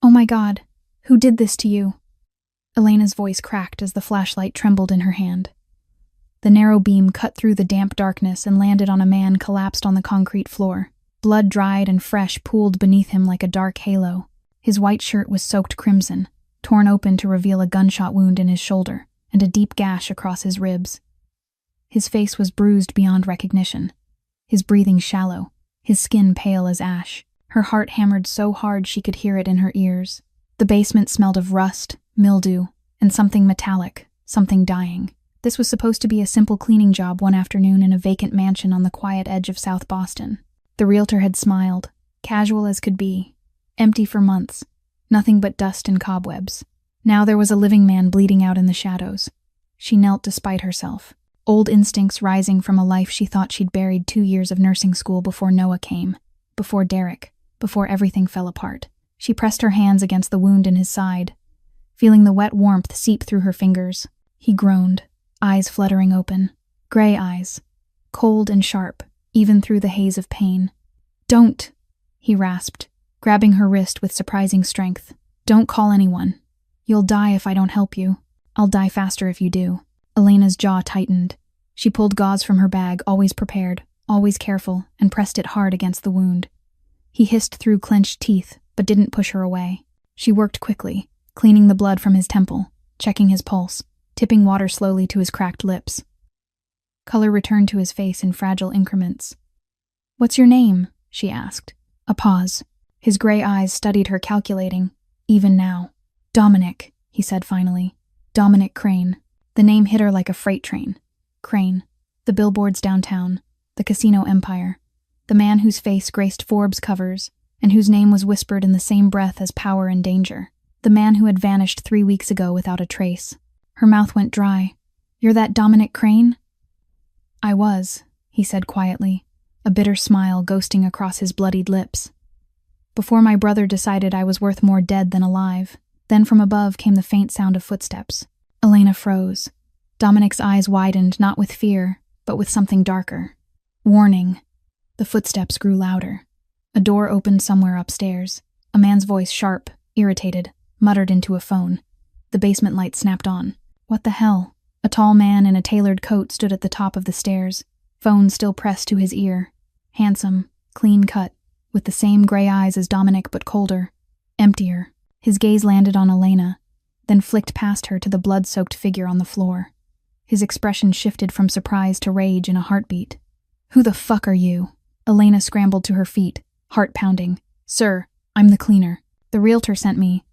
"Oh my God, who did this to you?" Elena's voice cracked as the flashlight trembled in her hand. The narrow beam cut through the damp darkness and landed on a man collapsed on the concrete floor. Blood dried and fresh pooled beneath him like a dark halo. His white shirt was soaked crimson, torn open to reveal a gunshot wound in his shoulder and a deep gash across his ribs. His face was bruised beyond recognition, his breathing shallow, his skin pale as ash. Her heart hammered so hard she could hear it in her ears. The basement smelled of rust, mildew, and something metallic, something dying. This was supposed to be a simple cleaning job one afternoon in a vacant mansion on the quiet edge of South Boston. The realtor had smiled, casual as could be, empty for months, nothing but dust and cobwebs. Now there was a living man bleeding out in the shadows. She knelt despite herself, old instincts rising from a life she thought she'd buried 2 years of nursing school before Noah came, before Derek, before everything fell apart. She pressed her hands against the wound in his side, feeling the wet warmth seep through her fingers. He groaned, eyes fluttering open, gray eyes, cold and sharp, even through the haze of pain. "Don't," he rasped, grabbing her wrist with surprising strength. "Don't call anyone. You'll die if I don't help you. I'll die faster if you do." Elena's jaw tightened. She pulled gauze from her bag, always prepared, always careful, and pressed it hard against the wound. He hissed through clenched teeth, but didn't push her away. She worked quickly, cleaning the blood from his temple, checking his pulse, tipping water slowly to his cracked lips. Color returned to his face in fragile increments. "What's your name?" she asked. A pause. His gray eyes studied her, calculating, even now. "Dominic," he said finally. "Dominic Crane." The name hit her like a freight train. Crane. The billboards downtown. The casino empire. The man whose face graced Forbes covers, and whose name was whispered in the same breath as power and danger. The man who had vanished 3 weeks ago without a trace. Her mouth went dry. "You're that Dominic Crane?" "I was," he said quietly, a bitter smile ghosting across his bloodied lips. "Before my brother decided I was worth more dead than alive." Then from above came the faint sound of footsteps. Elena froze. Dominic's eyes widened, not with fear, but with something darker. Warning. The footsteps grew louder. A door opened somewhere upstairs. A man's voice, sharp, irritated, muttered into a phone. The basement light snapped on. What the hell? A tall man in a tailored coat stood at the top of the stairs, phone still pressed to his ear. Handsome, clean cut, with the same gray eyes as Dominic but colder, emptier. His gaze landed on Elena, then flicked past her to the blood-soaked figure on the floor. His expression shifted from surprise to rage in a heartbeat. "Who the fuck are you?" Elena scrambled to her feet, heart pounding. "Sir, I'm the cleaner. The realtor sent me.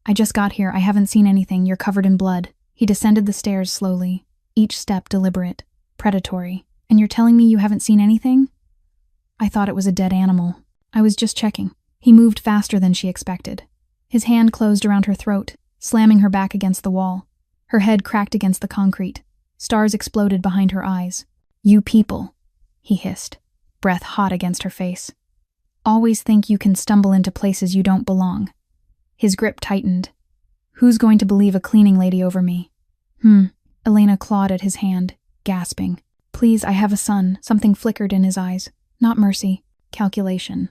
I just got here, I haven't seen anything, you're covered in blood." He descended the stairs slowly, each step deliberate, predatory. "And you're telling me you haven't seen anything?" "I thought it was a dead animal. I was just checking." He moved faster than she expected. His hand closed around her throat, slamming her back against the wall. Her head cracked against the concrete. Stars exploded behind her eyes. "You people," he hissed, breath hot against her face. "Always think you can stumble into places you don't belong." His grip tightened. "Who's going to believe a cleaning lady over me?" Elena clawed at his hand, gasping. "Please, I have a son." Something flickered in his eyes. Not mercy, calculation.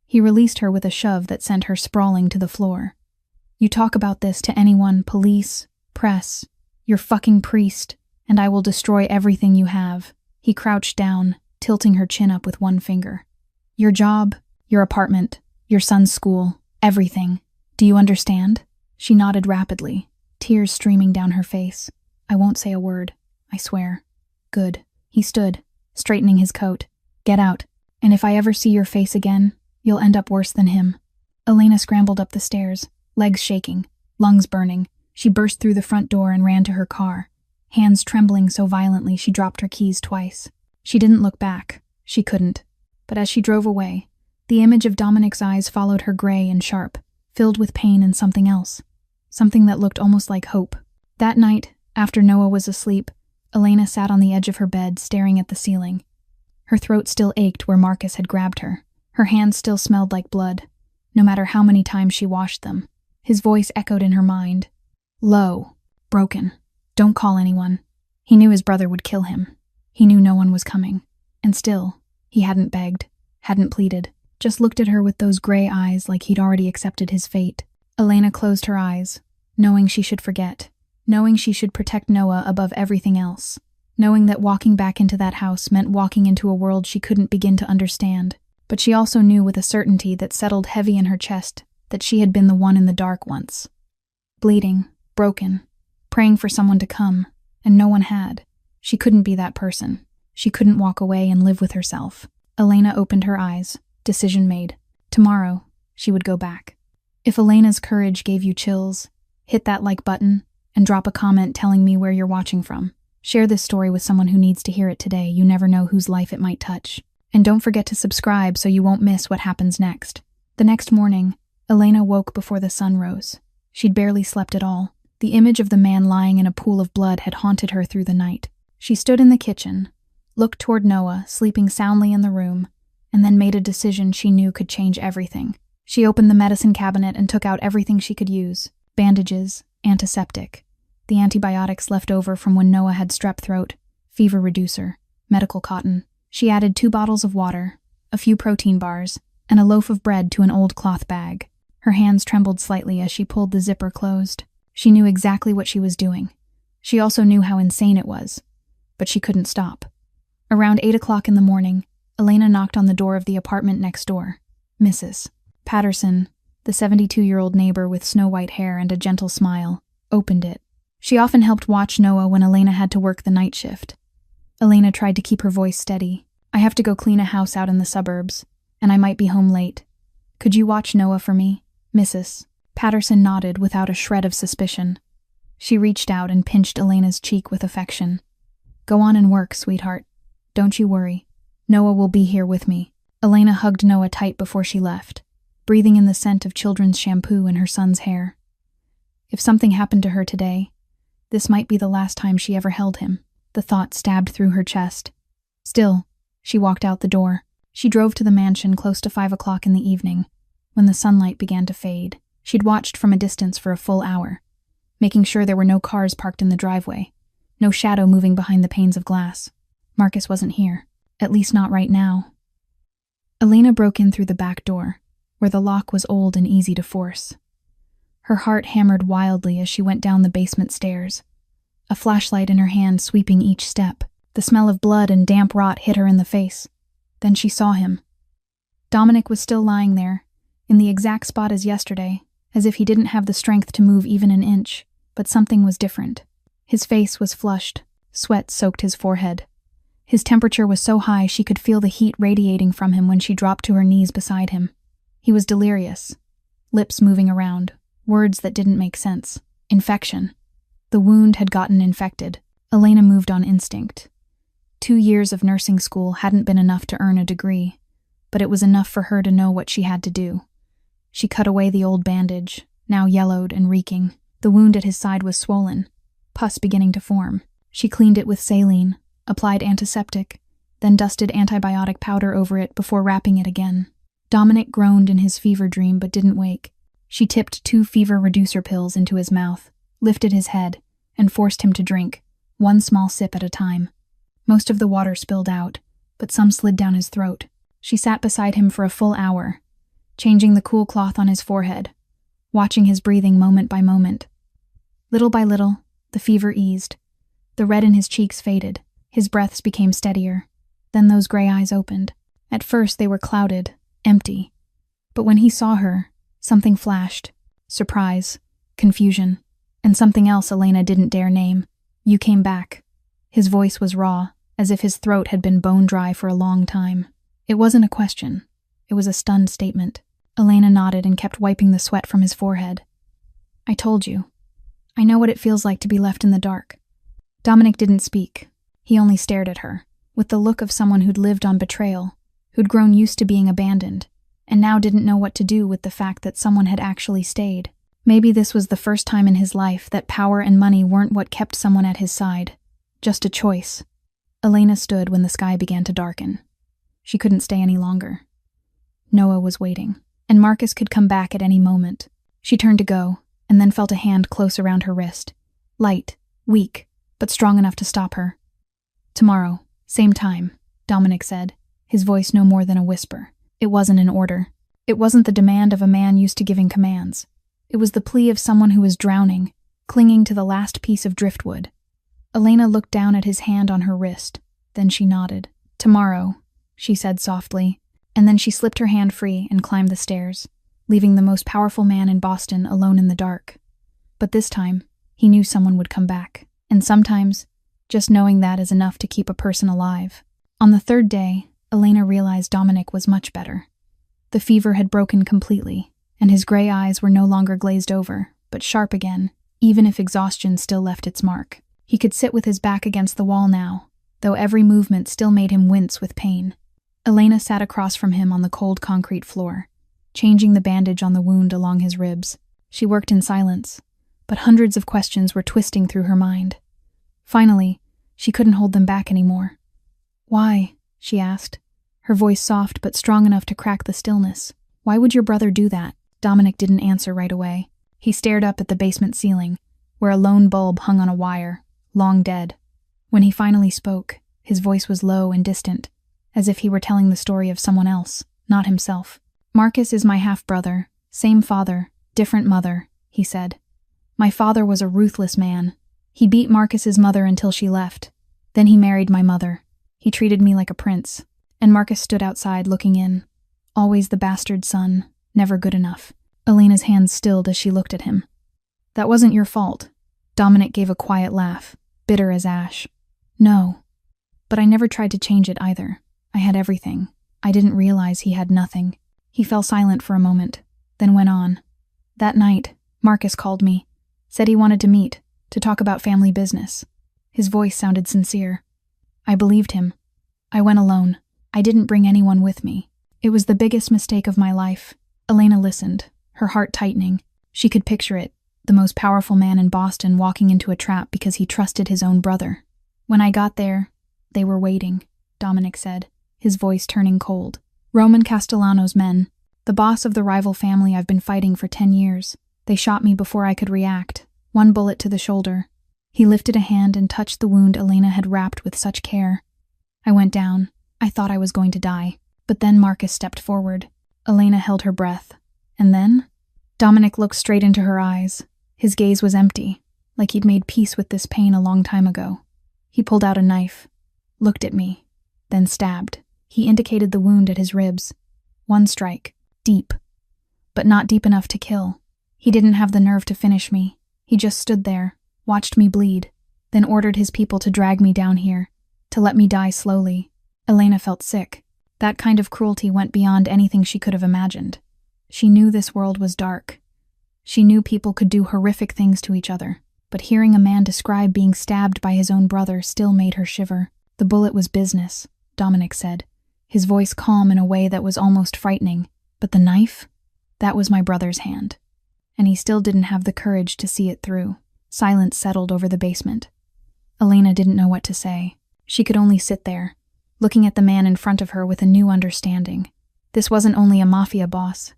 He released her with a shove that sent her sprawling to the floor. "You talk about this to anyone, police, press, your fucking priest, and I will destroy everything you have." He crouched down, tilting her chin up with one finger. "Your job, your apartment, your son's school, everything. Do you understand?" She nodded rapidly, tears streaming down her face. "I won't say a word, I swear." "Good." He stood, straightening his coat. "Get out, and if I ever see your face again, you'll end up worse than him." Elena scrambled up the stairs, legs shaking, lungs burning. She burst through the front door and ran to her car, hands trembling so violently she dropped her keys twice. She didn't look back. She couldn't. But as she drove away, the image of Dominic's eyes followed her, gray and sharp, filled with pain and something else. Something that looked almost like hope. That night, after Noah was asleep, Elena sat on the edge of her bed, staring at the ceiling. Her throat still ached where Marcus had grabbed her. Her hands still smelled like blood, no matter how many times she washed them. His voice echoed in her mind. Low, broken. "Don't call anyone." He knew his brother would kill him. He knew no one was coming. And still, he hadn't begged, hadn't pleaded, just looked at her with those gray eyes like he'd already accepted his fate. Elena closed her eyes, knowing she should forget, knowing she should protect Noah above everything else, knowing that walking back into that house meant walking into a world she couldn't begin to understand. But she also knew with a certainty that settled heavy in her chest that she had been the one in the dark once. Bleeding, broken, praying for someone to come, and no one had. She couldn't be that person. She couldn't walk away and live with herself. Elena opened her eyes. Decision made. Tomorrow, she would go back. If Elena's courage gave you chills, hit that like button and drop a comment telling me where you're watching from. Share this story with someone who needs to hear it today. You never know whose life it might touch. And don't forget to subscribe so you won't miss what happens next. The next morning, Elena woke before the sun rose. She'd barely slept at all. The image of the man lying in a pool of blood had haunted her through the night. She stood in the kitchen, looked toward Noah, sleeping soundly in the room, and then made a decision she knew could change everything. She opened the medicine cabinet and took out everything she could use: bandages, antiseptic, the antibiotics left over from when Noah had strep throat, fever reducer, medical cotton. She added 2 bottles of water, a few protein bars, and a loaf of bread to an old cloth bag. Her hands trembled slightly as she pulled the zipper closed. She knew exactly what she was doing. She also knew how insane it was, but she couldn't stop. Around 8 o'clock in the morning, Elena knocked on the door of the apartment next door. Mrs. Patterson, the 72-year-old neighbor with snow-white hair and a gentle smile, opened it. She often helped watch Noah when Elena had to work the night shift. Elena tried to keep her voice steady. "I have to go clean a house out in the suburbs, and I might be home late. Could you watch Noah for me, Mrs.?" Patterson nodded without a shred of suspicion. She reached out and pinched Elena's cheek with affection. "Go on and work, sweetheart. Don't you worry. Noah will be here with me." Elena hugged Noah tight before she left, breathing in the scent of children's shampoo in her son's hair. If something happened to her today, this might be the last time she ever held him. The thought stabbed through her chest. Still, she walked out the door. She drove to the mansion close to 5 o'clock in the evening, when the sunlight began to fade. She'd watched from a distance for a full hour, making sure there were no cars parked in the driveway, no shadow moving behind the panes of glass. Marcus wasn't here, at least not right now. Elena broke in through the back door, where the lock was old and easy to force. Her heart hammered wildly as she went down the basement stairs, a flashlight in her hand sweeping each step. The smell of blood and damp rot hit her in the face. Then she saw him. Dominic was still lying there, in the exact spot as yesterday, as if he didn't have the strength to move even an inch, but something was different. His face was flushed, sweat soaked his forehead. His temperature was so high she could feel the heat radiating from him when she dropped to her knees beside him. He was delirious, lips moving around, words that didn't make sense. Infection. The wound had gotten infected. Elena moved on instinct. 2 years of nursing school hadn't been enough to earn a degree, but it was enough for her to know what she had to do. She cut away the old bandage, now yellowed and reeking. The wound at his side was swollen, pus beginning to form. She cleaned it with saline, applied antiseptic, then dusted antibiotic powder over it before wrapping it again. Dominic groaned in his fever dream but didn't wake. She tipped 2 fever reducer pills into his mouth, lifted his head, and forced him to drink, 1 small sip at a time. Most of the water spilled out, but some slid down his throat. She sat beside him for a full hour, changing the cool cloth on his forehead, watching his breathing moment by moment. Little by little, the fever eased. The red in his cheeks faded. His breaths became steadier. Then those gray eyes opened. At first they were clouded, empty. But when he saw her, something flashed. Surprise, confusion, and something else Elena didn't dare name. "You came back." His voice was raw, as if his throat had been bone dry for a long time. It wasn't a question. It was a stunned statement. Elena nodded and kept wiping the sweat from his forehead. "I told you. I know what it feels like to be left in the dark." Dominic didn't speak. He only stared at her, with the look of someone who'd lived on betrayal, who'd grown used to being abandoned, and now didn't know what to do with the fact that someone had actually stayed. Maybe this was the first time in his life that power and money weren't what kept someone at his side, just a choice. Elena stood when the sky began to darken. She couldn't stay any longer. Noah was waiting, and Marcus could come back at any moment. She turned to go, and then felt a hand close around her wrist. Light, weak, but strong enough to stop her. "Tomorrow, same time," Dominic said, his voice no more than a whisper. It wasn't an order. It wasn't the demand of a man used to giving commands. It was the plea of someone who was drowning, clinging to the last piece of driftwood. Elena looked down at his hand on her wrist. Then she nodded. "Tomorrow," she said softly, and then she slipped her hand free and climbed the stairs, leaving the most powerful man in Boston alone in the dark. But this time, he knew someone would come back. And sometimes, just knowing that is enough to keep a person alive. On the third day, Elena realized Dominic was much better. The fever had broken completely, and his gray eyes were no longer glazed over, but sharp again, even if exhaustion still left its mark. He could sit with his back against the wall now, though every movement still made him wince with pain. Elena sat across from him on the cold concrete floor, changing the bandage on the wound along his ribs. She worked in silence, but hundreds of questions were twisting through her mind. Finally, she couldn't hold them back anymore. "Why?" she asked, her voice soft but strong enough to crack the stillness. "Why would your brother do that?" Dominic didn't answer right away. He stared up at the basement ceiling, where a lone bulb hung on a wire, long dead. When he finally spoke, his voice was low and distant, as if he were telling the story of someone else, not himself. "Marcus is my half-brother, same father, different mother," he said. "My father was a ruthless man. He beat Marcus's mother until she left. Then he married my mother. He treated me like a prince." And Marcus stood outside looking in. Always the bastard son, never good enough. Elena's hands stilled as she looked at him. "That wasn't your fault." Dominic gave a quiet laugh, bitter as ash. "No. But I never tried to change it either. I had everything. I didn't realize he had nothing." He fell silent for a moment, then went on. "That night, Marcus called me, said he wanted to meet, to talk about family business." His voice sounded sincere. I believed him. I went alone. I didn't bring anyone with me. It was the biggest mistake of my life. Elena listened, her heart tightening. She could picture it, the most powerful man in Boston walking into a trap because he trusted his own brother. "When I got there, they were waiting," Dominic said, his voice turning cold. "Roman Castellano's men, the boss of the rival family I've been fighting for 10 years. They shot me before I could react, one bullet to the shoulder." He lifted a hand and touched the wound Elena had wrapped with such care. "I went down. I thought I was going to die. But then Marcus stepped forward." Elena held her breath. "And then?" Dominic looked straight into her eyes. His gaze was empty, like he'd made peace with this pain a long time ago. He pulled out a knife, looked at me, then stabbed. He indicated the wound at his ribs. One strike, deep, but not deep enough to kill. He didn't have the nerve to finish me. He just stood there, watched me bleed, then ordered his people to drag me down here, to let me die slowly. Elena felt sick. That kind of cruelty went beyond anything she could have imagined. She knew this world was dark. She knew people could do horrific things to each other, but hearing a man describe being stabbed by his own brother still made her shiver. "The bullet was business," Dominic said, his voice calm in a way that was almost frightening. "But the knife? That was my brother's hand." And he still didn't have the courage to see it through. Silence settled over the basement. Elena didn't know what to say. She could only sit there, looking at the man in front of her with a new understanding. This wasn't only a mafia boss.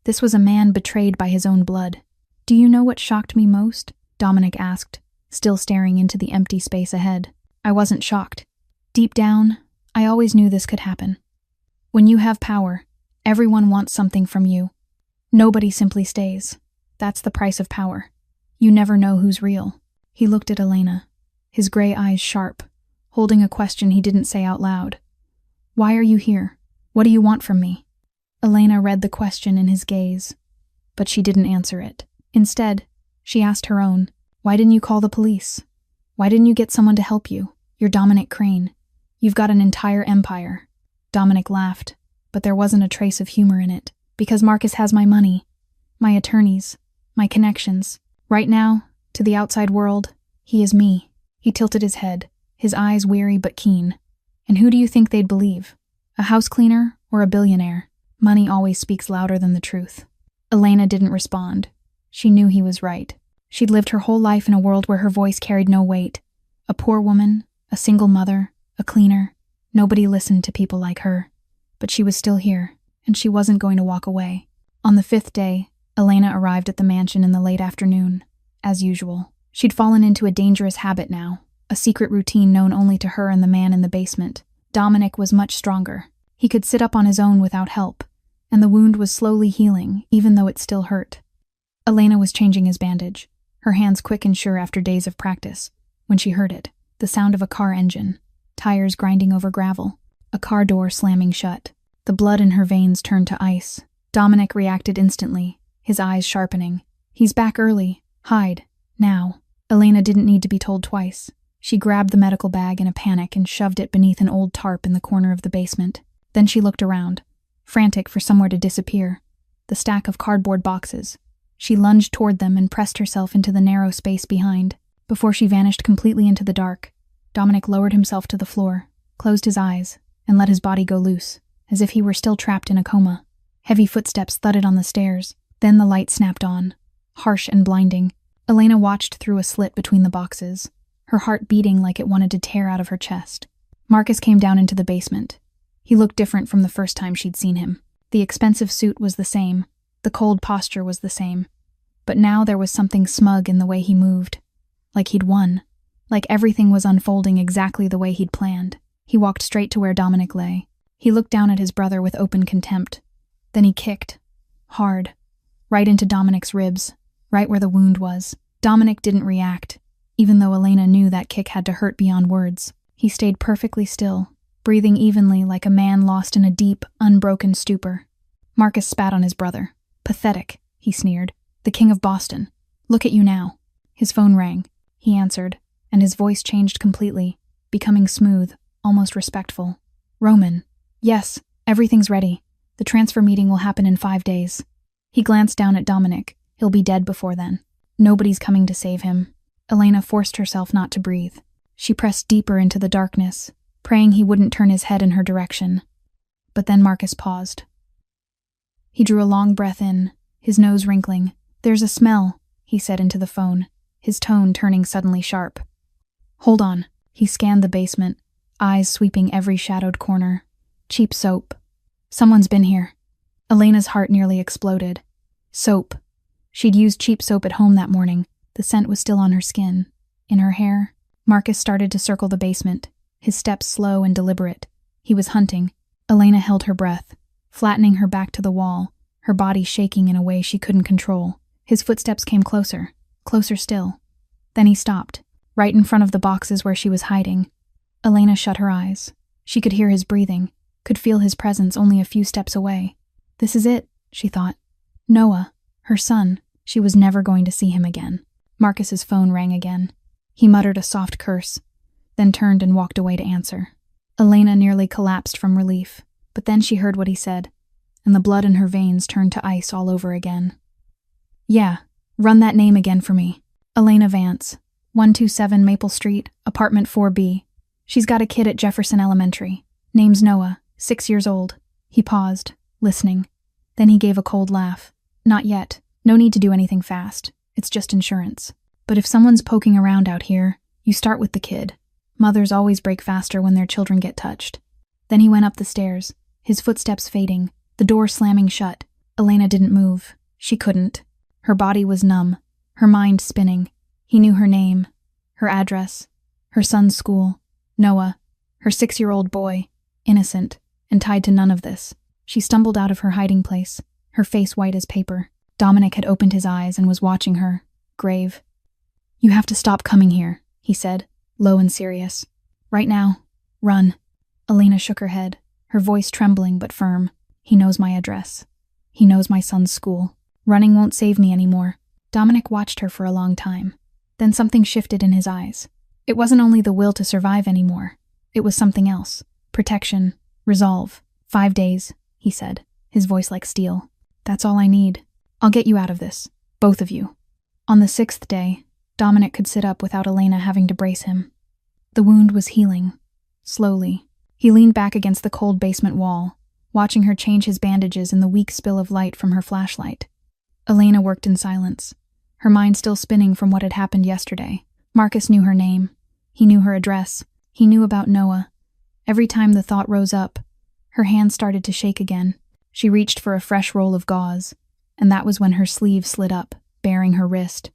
This was a man betrayed by his own blood. "Do you know what shocked me most?" Dominic asked, still staring into the empty space ahead. "I wasn't shocked. Deep down, I always knew this could happen. When you have power, everyone wants something from you. Nobody simply stays. That's the price of power. You never know who's real." He looked at Elena, his gray eyes sharp, holding a question he didn't say out loud. "Why are you here? What do you want from me?" Elena read the question in his gaze, but she didn't answer it. Instead, she asked her own, "Why didn't you call the police? Why didn't you get someone to help you? You're Dominic Crane. You've got an entire empire." Dominic laughed, but there wasn't a trace of humor in it. "Because Marcus has my money, my attorneys, my connections. Right now, to the outside world, he is me." He tilted his head, his eyes weary but keen. "And who do you think they'd believe? A house cleaner or a billionaire? Money always speaks louder than the truth." Elena didn't respond. She knew he was right. She'd lived her whole life in a world where her voice carried no weight. A poor woman, a single mother, a cleaner. Nobody listened to people like her. But she was still here, and she wasn't going to walk away. On the 5th day, Elena arrived at the mansion in the late afternoon. As usual, she'd fallen into a dangerous habit now, a secret routine known only to her and the man in the basement. Dominic was much stronger. He could sit up on his own without help, and the wound was slowly healing, even though it still hurt. Elena was changing his bandage, her hands quick and sure after days of practice, when she heard it, the sound of a car engine, tires grinding over gravel, a car door slamming shut. The blood in her veins turned to ice. Dominic reacted instantly, his eyes sharpening. He's back early. Hide. Now. Elena didn't need to be told twice. She grabbed the medical bag in a panic and shoved it beneath an old tarp in the corner of the basement. Then she looked around, frantic for somewhere to disappear. The stack of cardboard boxes. She lunged toward them and pressed herself into the narrow space behind. Before she vanished completely into the dark, Dominic lowered himself to the floor, closed his eyes, and let his body go loose, as if he were still trapped in a coma. Heavy footsteps thudded on the stairs. Then the light snapped on, harsh and blinding. Elena watched through a slit between the boxes, her heart beating like it wanted to tear out of her chest. Marcus came down into the basement. He looked different from the first time she'd seen him. The expensive suit was the same, the cold posture was the same. But now there was something smug in the way he moved. Like he'd won. Like everything was unfolding exactly the way he'd planned. He walked straight to where Dominic lay. He looked down at his brother with open contempt. Then he kicked. Hard. Right into Dominic's ribs. Right where the wound was. Dominic didn't react, even though Elena knew that kick had to hurt beyond words. He stayed perfectly still, breathing evenly like a man lost in a deep, unbroken stupor. Marcus spat on his brother. Pathetic, he sneered. The King of Boston. Look at you now. His phone rang. He answered, and his voice changed completely, becoming smooth, almost respectful. Roman. Yes, everything's ready. The transfer meeting will happen in 5 days. He glanced down at Dominic. He'll be dead before then. Nobody's coming to save him. Elena forced herself not to breathe. She pressed deeper into the darkness, praying he wouldn't turn his head in her direction. But then Marcus paused. He drew a long breath in, his nose wrinkling. There's a smell, he said into the phone, his tone turning suddenly sharp. Hold on. He scanned the basement, eyes sweeping every shadowed corner. Cheap soap. Someone's been here. Elena's heart nearly exploded. Soap. She'd used cheap soap at home that morning. The scent was still on her skin, in her hair. Marcus started to circle the basement, his steps slow and deliberate. He was hunting. Elena held her breath, flattening her back to the wall, her body shaking in a way she couldn't control. His footsteps came closer, closer still. Then he stopped, right in front of the boxes where she was hiding. Elena shut her eyes. She could hear his breathing, could feel his presence only a few steps away. This is it, she thought. Noah, her son. She was never going to see him again. Marcus's phone rang again. He muttered a soft curse, then turned and walked away to answer. Elena nearly collapsed from relief, but then she heard what he said, and the blood in her veins turned to ice all over again. Yeah, run that name again for me. Elena Vance, 127 Maple Street, apartment 4B. She's got a kid at Jefferson Elementary. Name's Noah, 6 years old. He paused, listening. Then he gave a cold laugh. Not yet. No need to do anything fast. It's just insurance. But if someone's poking around out here, you start with the kid. Mothers always break faster when their children get touched. Then he went up the stairs, his footsteps fading, the door slamming shut. Elena didn't move. She couldn't. Her body was numb, her mind spinning. He knew her name, her address, her son's school, Noah, her 6-year-old boy, innocent, and tied to none of this. She stumbled out of her hiding place, her face white as paper. Dominic had opened his eyes and was watching her, grave. You have to stop coming here, he said, low and serious. Right now. Run. Elena shook her head, her voice trembling but firm. He knows my address. He knows my son's school. Running won't save me anymore. Dominic watched her for a long time. Then something shifted in his eyes. It wasn't only the will to survive anymore. It was something else. Protection. Resolve. 5 days, he said, his voice like steel. That's all I need. I'll get you out of this. Both of you. On the 6th day, Dominic could sit up without Elena having to brace him. The wound was healing. Slowly. He leaned back against the cold basement wall, watching her change his bandages in the weak spill of light from her flashlight. Elena worked in silence, her mind still spinning from what had happened yesterday. Marcus knew her name. He knew her address. He knew about Noah. Every time the thought rose up, her hand started to shake again. She reached for a fresh roll of gauze, and that was when her sleeve slid up, baring her wrist.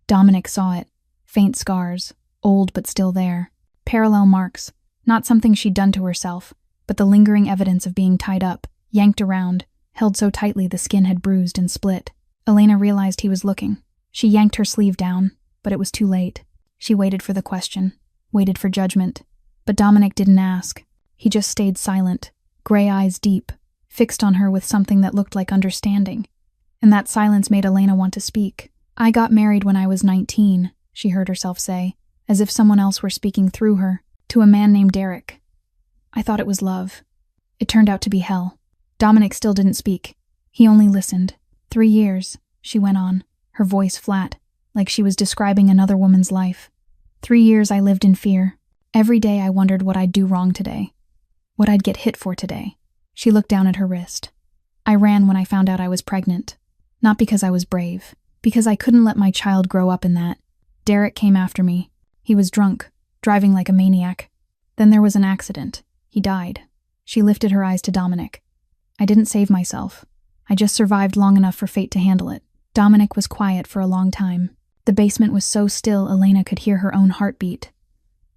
Dominic saw it. Faint scars, old but still there. Parallel marks, not something she'd done to herself, but the lingering evidence of being tied up, yanked around, held so tightly the skin had bruised and split. Elena realized he was looking. She yanked her sleeve down, but it was too late. She waited for the question, waited for judgment. But Dominic didn't ask. He just stayed silent, gray eyes deep, fixed on her with something that looked like understanding. And that silence made Elena want to speak. "I got married when I was 19, she heard herself say, as if someone else were speaking through her, to a man named Derek. I thought it was love. It turned out to be hell." Dominic still didn't speak. He only listened. 3 years, she went on, her voice flat, like she was describing another woman's life. 3 years I lived in fear. Every day I wondered what I'd do wrong today, what I'd get hit for today. She looked down at her wrist. "I ran when I found out I was pregnant. Not because I was brave, because I couldn't let my child grow up in that. Derek came after me. He was drunk, driving like a maniac. Then there was an accident. He died." She lifted her eyes to Dominic. "I didn't save myself. I just survived long enough for fate to handle it." Dominic was quiet for a long time. The basement was so still Elena could hear her own heartbeat.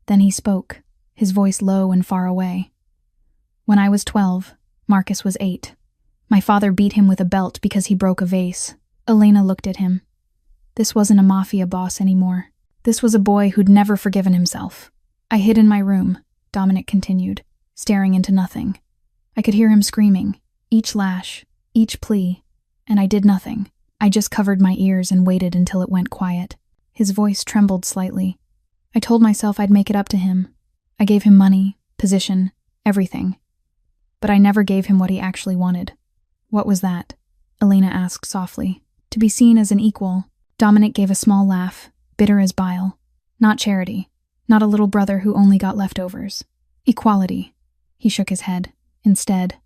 Then he spoke, his voice low and far away. "When I was 12, Marcus was 8. My father beat him with a belt because he broke a vase." Elena looked at him. This wasn't a mafia boss anymore. This was a boy who'd never forgiven himself. "I hid in my room," Dominic continued, staring into nothing. "I could hear him screaming, each lash, each plea, and I did nothing. I just covered my ears and waited until it went quiet." His voice trembled slightly. "I told myself I'd make it up to him. I gave him money, position, everything. But I never gave him what he actually wanted." "What was that?" Elena asked softly. "To be seen as an equal." Dominic gave a small laugh, bitter as bile. "Not charity. Not a little brother who only got leftovers. Equality." He shook his head. "Instead,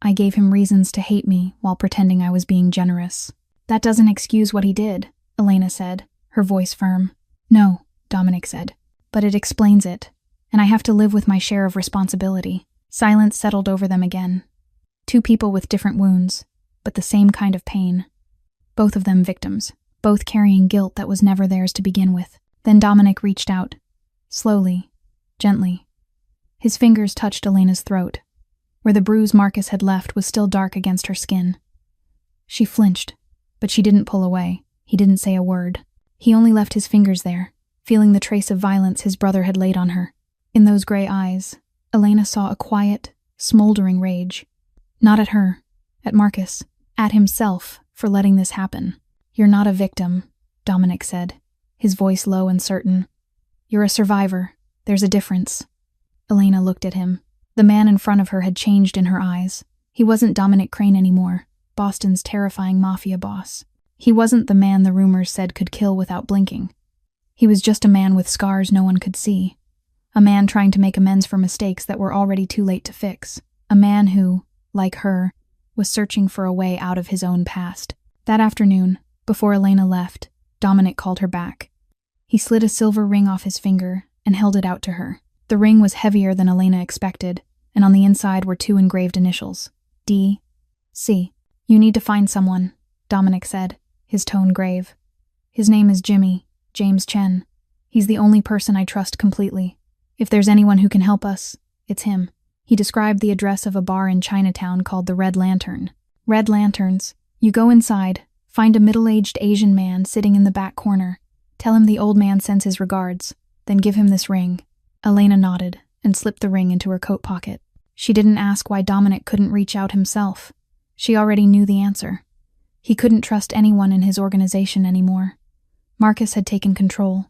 I gave him reasons to hate me while pretending I was being generous." "That doesn't excuse what he did," Elena said, her voice firm. "No," Dominic said, "but it explains it, and I have to live with my share of responsibility." Silence settled over them again. Two people with different wounds, but the same kind of pain. Both of them victims, both carrying guilt that was never theirs to begin with. Then Dominic reached out, slowly, gently. His fingers touched Elena's throat. Where the bruise Marcus had left was still dark against her skin. She flinched, but she didn't pull away. He didn't say a word. He only left his fingers there, feeling the trace of violence his brother had laid on her. In those gray eyes, Elena saw a quiet, smoldering rage. Not at her, at Marcus, at himself for letting this happen. "You're not a victim," Dominic said, his voice low and certain. "You're a survivor. There's a difference." Elena looked at him. The man in front of her had changed in her eyes. He wasn't Dominic Crane anymore, Boston's terrifying mafia boss. He wasn't the man the rumors said could kill without blinking. He was just a man with scars no one could see. A man trying to make amends for mistakes that were already too late to fix. A man who, like her, was searching for a way out of his own past. That afternoon, before Elena left, Dominic called her back. He slid a silver ring off his finger and held it out to her. The ring was heavier than Elena expected, and on the inside were 2 engraved initials. D.C. "You need to find someone," Dominic said, his tone grave. "His name is Jimmy, James Chen. He's the only person I trust completely. If there's anyone who can help us, it's him." He described the address of a bar in Chinatown called the Red Lantern. "Red Lanterns. You go inside, find a middle-aged Asian man sitting in the back corner. Tell him the old man sends his regards, then give him this ring." Elena nodded and slipped the ring into her coat pocket. She didn't ask why Dominic couldn't reach out himself. She already knew the answer. He couldn't trust anyone in his organization anymore. Marcus had taken control.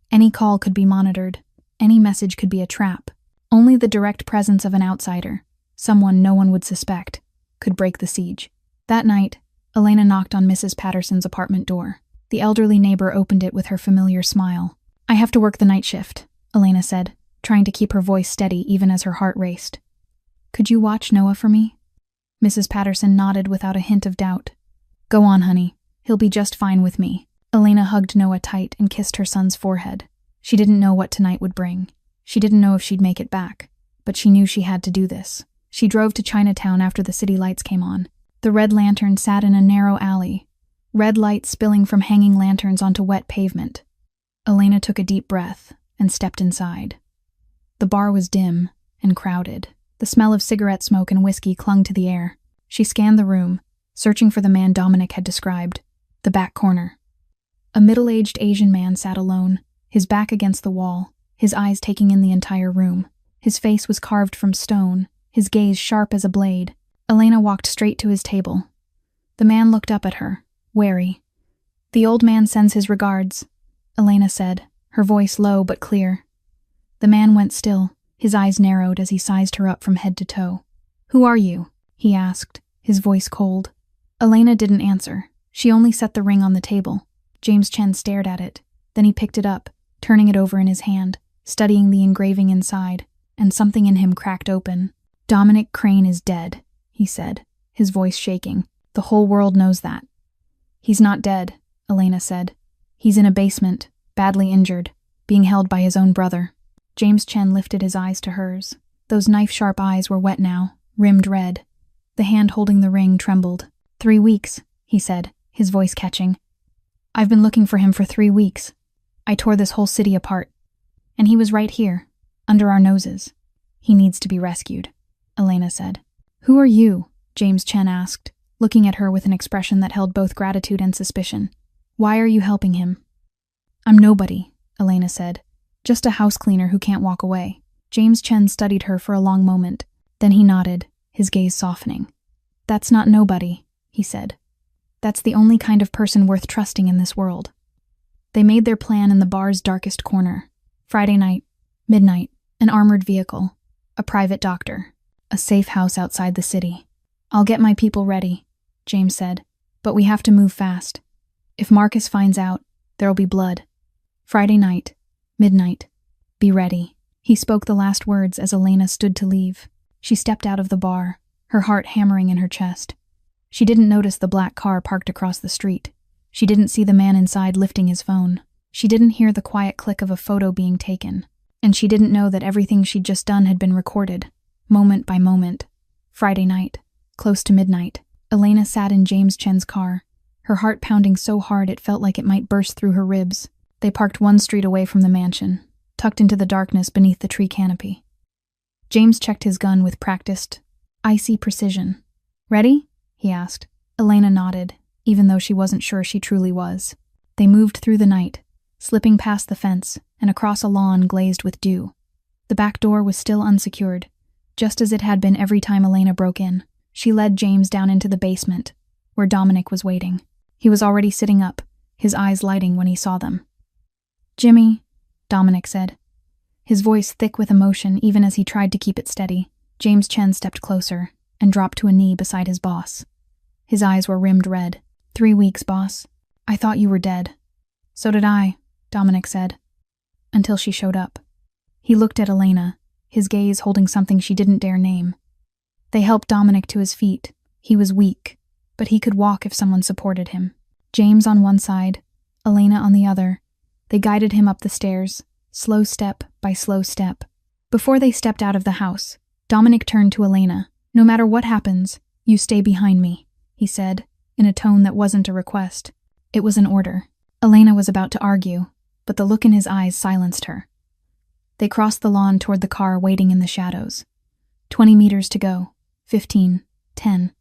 Any call could be monitored. Any message could be a trap. Only the direct presence of an outsider, someone no one would suspect, could break the siege. That night, Elena knocked on Mrs. Patterson's apartment door. The elderly neighbor opened it with her familiar smile. "I have to work the night shift," Elena said, trying to keep her voice steady even as her heart raced. "Could you watch Noah for me?" Mrs. Patterson nodded without a hint of doubt. "Go on, honey. He'll be just fine with me." Elena hugged Noah tight and kissed her son's forehead. She didn't know what tonight would bring. She didn't know if she'd make it back, but she knew she had to do this. She drove to Chinatown after the city lights came on. The Red Lantern sat in a narrow alley, red light spilling from hanging lanterns onto wet pavement. Elena took a deep breath and stepped inside. The bar was dim and crowded. The smell of cigarette smoke and whiskey clung to the air. She scanned the room, searching for the man Dominic had described. The back corner. A middle-aged Asian man sat alone, his back against the wall, his eyes taking in the entire room. His face was carved from stone, his gaze sharp as a blade. Elena walked straight to his table. The man looked up at her, wary. "The old man sends his regards," Elena said, her voice low but clear. The man went still, his eyes narrowed as he sized her up from head to toe. "Who are you?" he asked, his voice cold. Elena didn't answer. She only set the ring on the table. James Chen stared at it. Then he picked it up, turning it over in his hand, studying the engraving inside, and something in him cracked open. "Dominic Crane is dead," he said, his voice shaking. "The whole world knows that." "He's not dead," Elena said. "He's in a basement, badly injured, being held by his own brother." James Chen lifted his eyes to hers. Those knife-sharp eyes were wet now, rimmed red. The hand holding the ring trembled. 3 weeks, he said, his voice catching. "I've been looking for him for 3 weeks. I tore this whole city apart. And he was right here, under our noses. He needs to be rescued," Elena said. "Who are you?" James Chen asked, looking at her with an expression that held both gratitude and suspicion. "Why are you helping him?" "I'm nobody," Elena said. "Just a house cleaner who can't walk away." James Chen studied her for a long moment. Then he nodded, his gaze softening. "That's not nobody," he said. "That's the only kind of person worth trusting in this world." They made their plan in the bar's darkest corner. Friday night, midnight, an armored vehicle, a private doctor, a safe house outside the city. "I'll get my people ready," James said, "but we have to move fast. If Marcus finds out, there'll be blood. Friday night, midnight, be ready." He spoke the last words as Elena stood to leave. She stepped out of the bar, her heart hammering in her chest. She didn't notice the black car parked across the street. She didn't see the man inside lifting his phone. She didn't hear the quiet click of a photo being taken. And she didn't know that everything she'd just done had been recorded, moment by moment. Friday night, close to midnight, Elena sat in James Chen's car, her heart pounding so hard it felt like it might burst through her ribs. They parked one street away from the mansion, tucked into the darkness beneath the tree canopy. James checked his gun with practiced, icy precision. "Ready?" he asked. Elena nodded, even though she wasn't sure she truly was. They moved through the night, slipping past the fence and across a lawn glazed with dew. The back door was still unsecured, just as it had been every time Elena broke in. She led James down into the basement, where Dominic was waiting. He was already sitting up, his eyes lighting when he saw them. "Jimmy," Dominic said, his voice thick with emotion even as he tried to keep it steady. James Chen stepped closer and dropped to a knee beside his boss. His eyes were rimmed red. 3 weeks, boss. I thought you were dead." "So did I," Dominic said, until she showed up. He looked at Elena, his gaze holding something she didn't dare name. They helped Dominic to his feet. He was weak, but he could walk if someone supported him. James on one side, Elena on the other. They guided him up the stairs, slow step by slow step. Before they stepped out of the house, Dominic turned to Elena. "No matter what happens, you stay behind me," he said, in a tone that wasn't a request. It was an order. Elena was about to argue, but the look in his eyes silenced her. They crossed the lawn toward the car waiting in the shadows. 20 meters to go. 15. 10.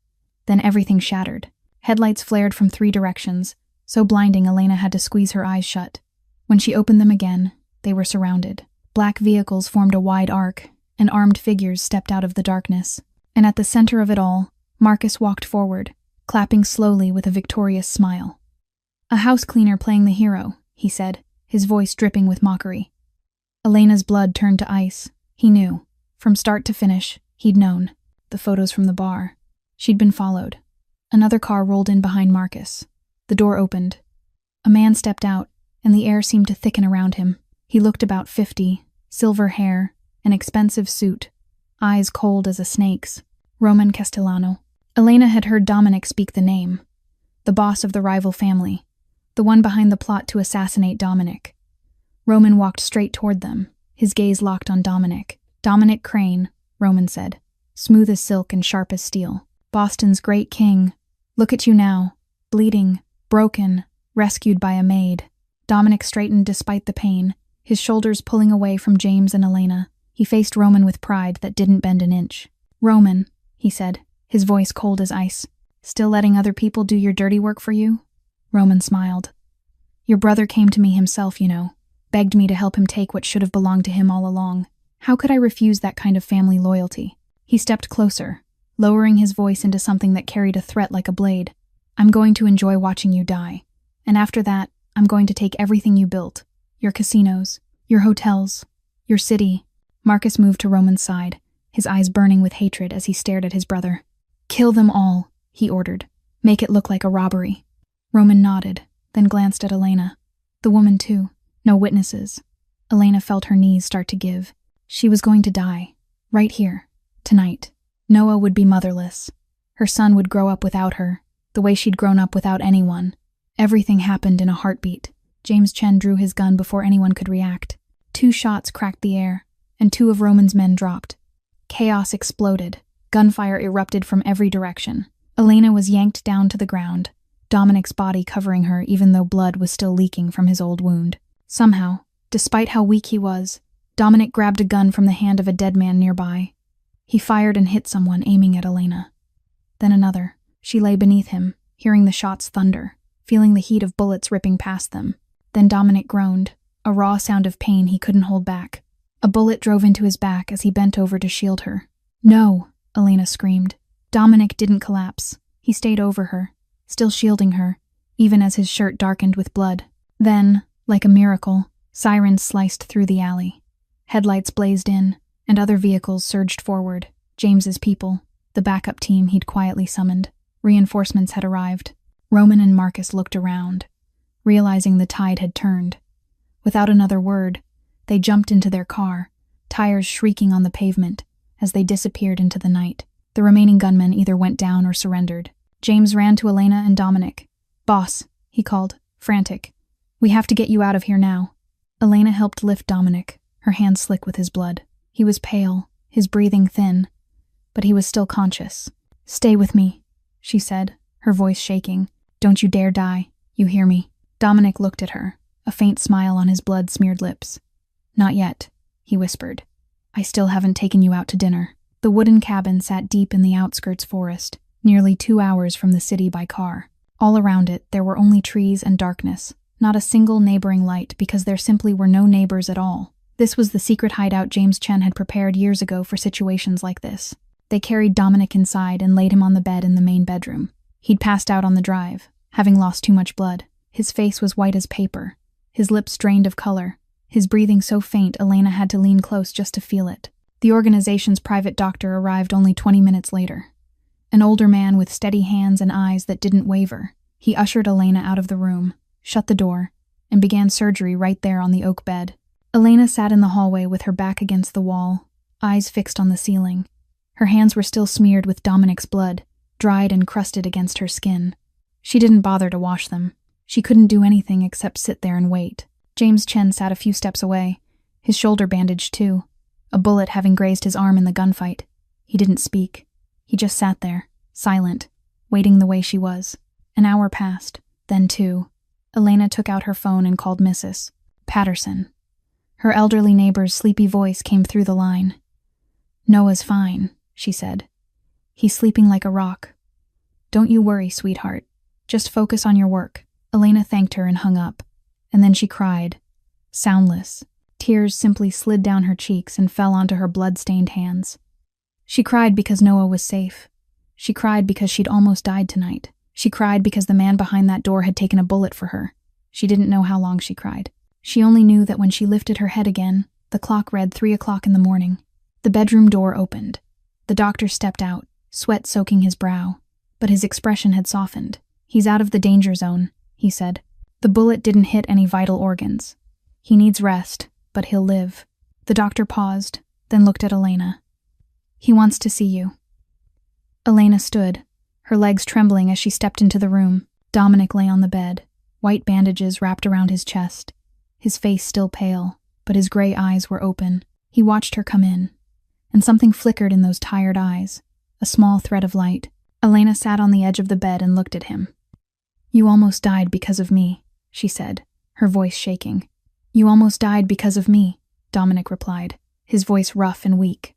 Then everything shattered. Headlights flared from 3 directions, so blinding Elena had to squeeze her eyes shut. When she opened them again, they were surrounded. Black vehicles formed a wide arc, and armed figures stepped out of the darkness. And at the center of it all, Marcus walked forward, clapping slowly with a victorious smile. "A house cleaner playing the hero," he said, his voice dripping with mockery. Elena's blood turned to ice. He knew. From start to finish, he'd known. The photos from the bar. She'd been followed. Another car rolled in behind Marcus. The door opened. A man stepped out, and the air seemed to thicken around him. He looked about 50, silver hair, an expensive suit, eyes cold as a snake's. Roman Castellano. Elena had heard Dominic speak the name. The boss of the rival family. The one behind the plot to assassinate Dominic. Roman walked straight toward them, his gaze locked on Dominic. "Dominic Crane," Roman said, smooth as silk and sharp as steel. "Boston's great king. Look at you now, bleeding, broken, rescued by a maid." Dominic straightened despite the pain, his shoulders pulling away from James and Elena. He faced Roman with pride that didn't bend an inch. "Roman," he said, his voice cold as ice, "still letting other people do your dirty work for you?" Roman smiled. Your brother came to me himself, begged me to help him take what should have belonged to him all along. How could I refuse that kind of family loyalty? He stepped closer, lowering his voice into something that carried a threat like a blade. I'm going to enjoy watching you die. And after that, I'm going to take everything you built. Your casinos, your hotels, your city. Marcus moved to Roman's side, his eyes burning with hatred as he stared at his brother. Kill them all, he ordered. Make it look like a robbery. Roman nodded, then glanced at Elena. The woman too. No witnesses. Elena felt her knees start to give. She was going to die. Right here. Tonight. Noah would be motherless. Her son would grow up without her, the way she'd grown up without anyone. Everything happened in a heartbeat. James Chen drew his gun before anyone could react. 2 shots cracked the air, and 2 of Roman's men dropped. Chaos exploded. Gunfire erupted from every direction. Elena was yanked down to the ground, Dominic's body covering her even though blood was still leaking from his old wound. Somehow, despite how weak he was, Dominic grabbed a gun from the hand of a dead man nearby. He fired and hit someone, aiming at Elena. Then another. She lay beneath him, hearing the shots thunder, feeling the heat of bullets ripping past them. Then Dominic groaned, a raw sound of pain he couldn't hold back. A bullet drove into his back as he bent over to shield her. No, Elena screamed. Dominic didn't collapse. He stayed over her, still shielding her, even as his shirt darkened with blood. Then, like a miracle, sirens sliced through the alley. Headlights blazed in, and other vehicles surged forward. James's people, the backup team he'd quietly summoned. Reinforcements had arrived. Roman and Marcus looked around, realizing the tide had turned. Without another word, they jumped into their car, tires shrieking on the pavement as they disappeared into the night. The remaining gunmen either went down or surrendered. James ran to Elena and Dominic. Boss, he called, frantic. We have to get you out of here now. Elena helped lift Dominic, her hands slick with his blood. He was pale, his breathing thin, but he was still conscious. Stay with me, she said, her voice shaking. Don't you dare die. You hear me? Dominic looked at her, a faint smile on his blood-smeared lips. Not yet, he whispered. I still haven't taken you out to dinner. The wooden cabin sat deep in the outskirts forest, nearly 2 hours from the city by car. All around it, there were only trees and darkness, not a single neighboring light because there simply were no neighbors at all. This was the secret hideout James Chen had prepared years ago for situations like this. They carried Dominic inside and laid him on the bed in the main bedroom. He'd passed out on the drive, having lost too much blood. His face was white as paper, his lips drained of color, his breathing so faint Elena had to lean close just to feel it. The organization's private doctor arrived only 20 minutes later. An older man with steady hands and eyes that didn't waver. He ushered Elena out of the room, shut the door, and began surgery right there on the oak bed. Elena sat in the hallway with her back against the wall, eyes fixed on the ceiling. Her hands were still smeared with Dominic's blood, dried and crusted against her skin. She didn't bother to wash them. She couldn't do anything except sit there and wait. James Chen sat a few steps away, his shoulder bandaged too, a bullet having grazed his arm in the gunfight. He didn't speak. He just sat there, silent, waiting the way she was. An hour passed, then 2. Elena took out her phone and called Mrs. Patterson. Her elderly neighbor's sleepy voice came through the line. Noah's fine, she said. He's sleeping like a rock. Don't you worry, sweetheart. Just focus on your work. Elena thanked her and hung up. And then she cried, soundless. Tears simply slid down her cheeks and fell onto her blood-stained hands. She cried because Noah was safe. She cried because she'd almost died tonight. She cried because the man behind that door had taken a bullet for her. She didn't know how long she cried. She only knew that when she lifted her head again, the clock read 3 o'clock in the morning. The bedroom door opened. The doctor stepped out, sweat soaking his brow, but his expression had softened. He's out of the danger zone, he said. The bullet didn't hit any vital organs. He needs rest, but he'll live. The doctor paused, then looked at Elena. He wants to see you. Elena stood, her legs trembling as she stepped into the room. Dominic lay on the bed, white bandages wrapped around his chest, his face still pale, but his gray eyes were open. He watched her come in, and something flickered in those tired eyes, a small thread of light. Elena sat on the edge of the bed and looked at him. You almost died because of me, she said, her voice shaking. You almost died because of me, Dominic replied, his voice rough and weak.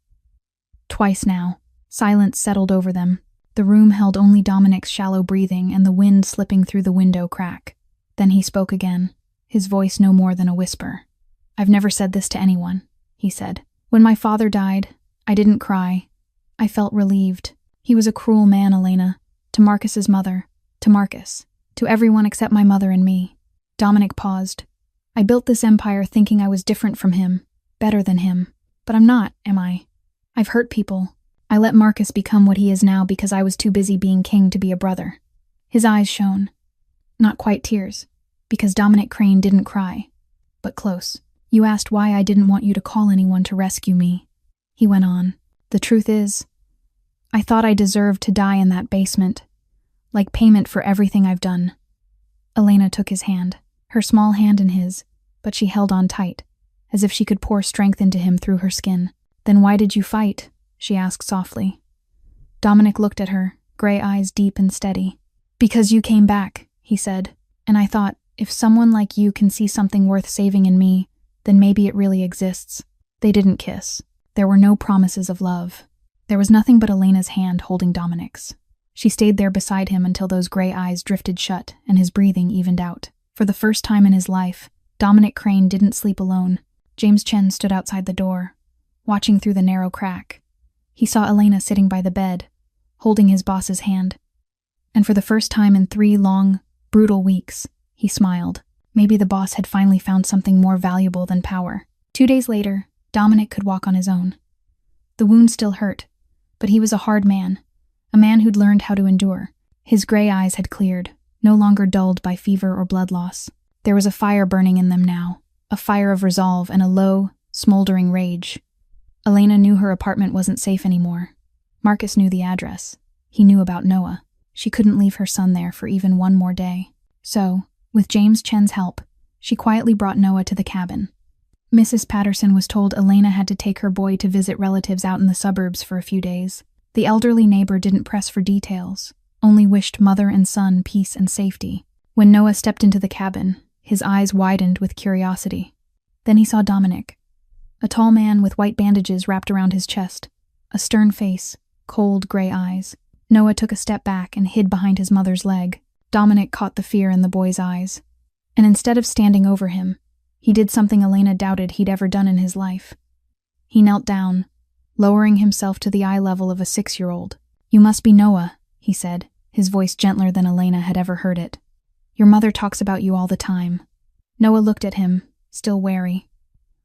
Twice now. Silence settled over them. The room held only Dominic's shallow breathing and the wind slipping through the window crack. Then he spoke again, his voice no more than a whisper. "I've never said this to anyone," he said. "When my father died, I didn't cry. I felt relieved. He was a cruel man, Elena. To Marcus's mother, to Marcus, to everyone except my mother and me." Dominic paused. "I built this empire thinking I was different from him, better than him. But I'm not, am I? I've hurt people. I let Marcus become what he is now because I was too busy being king to be a brother." His eyes shone. Not quite tears, because Dominic Crane didn't cry, but close. "You asked why I didn't want you to call anyone to rescue me," he went on. "The truth is, I thought I deserved to die in that basement, like payment for everything I've done." Elena took his hand, her small hand in his, but she held on tight, as if she could pour strength into him through her skin. "Then why did you fight?" she asked softly. Dominic looked at her, gray eyes deep and steady. "Because you came back," he said, "and I thought, if someone like you can see something worth saving in me, then maybe it really exists." They didn't kiss. There were no promises of love. There was nothing but Elena's hand holding Dominic's. She stayed there beside him until those gray eyes drifted shut and his breathing evened out. For the first time in his life, Dominic Crane didn't sleep alone. James Chen stood outside the door, watching through the narrow crack. He saw Elena sitting by the bed, holding his boss's hand. And for the first time in 3 long, brutal weeks, he smiled. Maybe the boss had finally found something more valuable than power. 2 days later, Dominic could walk on his own. The wound still hurt, but he was a hard man, a man who'd learned how to endure. His gray eyes had cleared, no longer dulled by fever or blood loss. There was a fire burning in them now, a fire of resolve and a low, smoldering rage. Elena knew her apartment wasn't safe anymore. Marcus knew the address. He knew about Noah. She couldn't leave her son there for even one more day. So, with James Chen's help, she quietly brought Noah to the cabin. Mrs. Patterson was told Elena had to take her boy to visit relatives out in the suburbs for a few days. The elderly neighbor didn't press for details, only wished mother and son peace and safety. When Noah stepped into the cabin, his eyes widened with curiosity. Then he saw Dominic, a tall man with white bandages wrapped around his chest, a stern face, cold gray eyes. Noah took a step back and hid behind his mother's leg. Dominic caught the fear in the boy's eyes. And instead of standing over him, he did something Elena doubted he'd ever done in his life. He knelt down, lowering himself to the eye level of a 6-year-old. "You must be Noah," he said, his voice gentler than Elena had ever heard it. "Your mother talks about you all the time." Noah looked at him, still wary.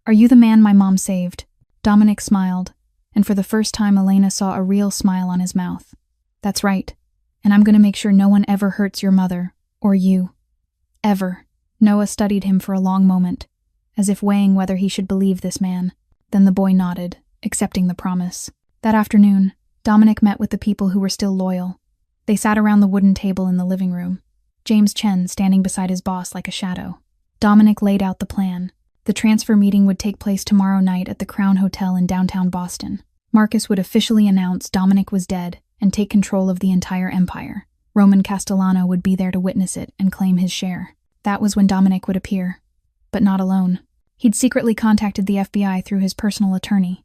"Are you the man my mom saved?" Dominic smiled, and for the first time Elena saw a real smile on his mouth. "That's right, and I'm going to make sure no one ever hurts your mother, or you. Ever." Noah studied him for a long moment, as if weighing whether he should believe this man. Then the boy nodded, accepting the promise. That afternoon, Dominic met with the people who were still loyal. They sat around the wooden table in the living room, James Chen standing beside his boss like a shadow. Dominic laid out the plan. The transfer meeting would take place tomorrow night at the Crown Hotel in downtown Boston. Marcus would officially announce Dominic was dead and take control of the entire empire. Roman Castellano would be there to witness it and claim his share. That was when Dominic would appear. But not alone. He'd secretly contacted the FBI through his personal attorney.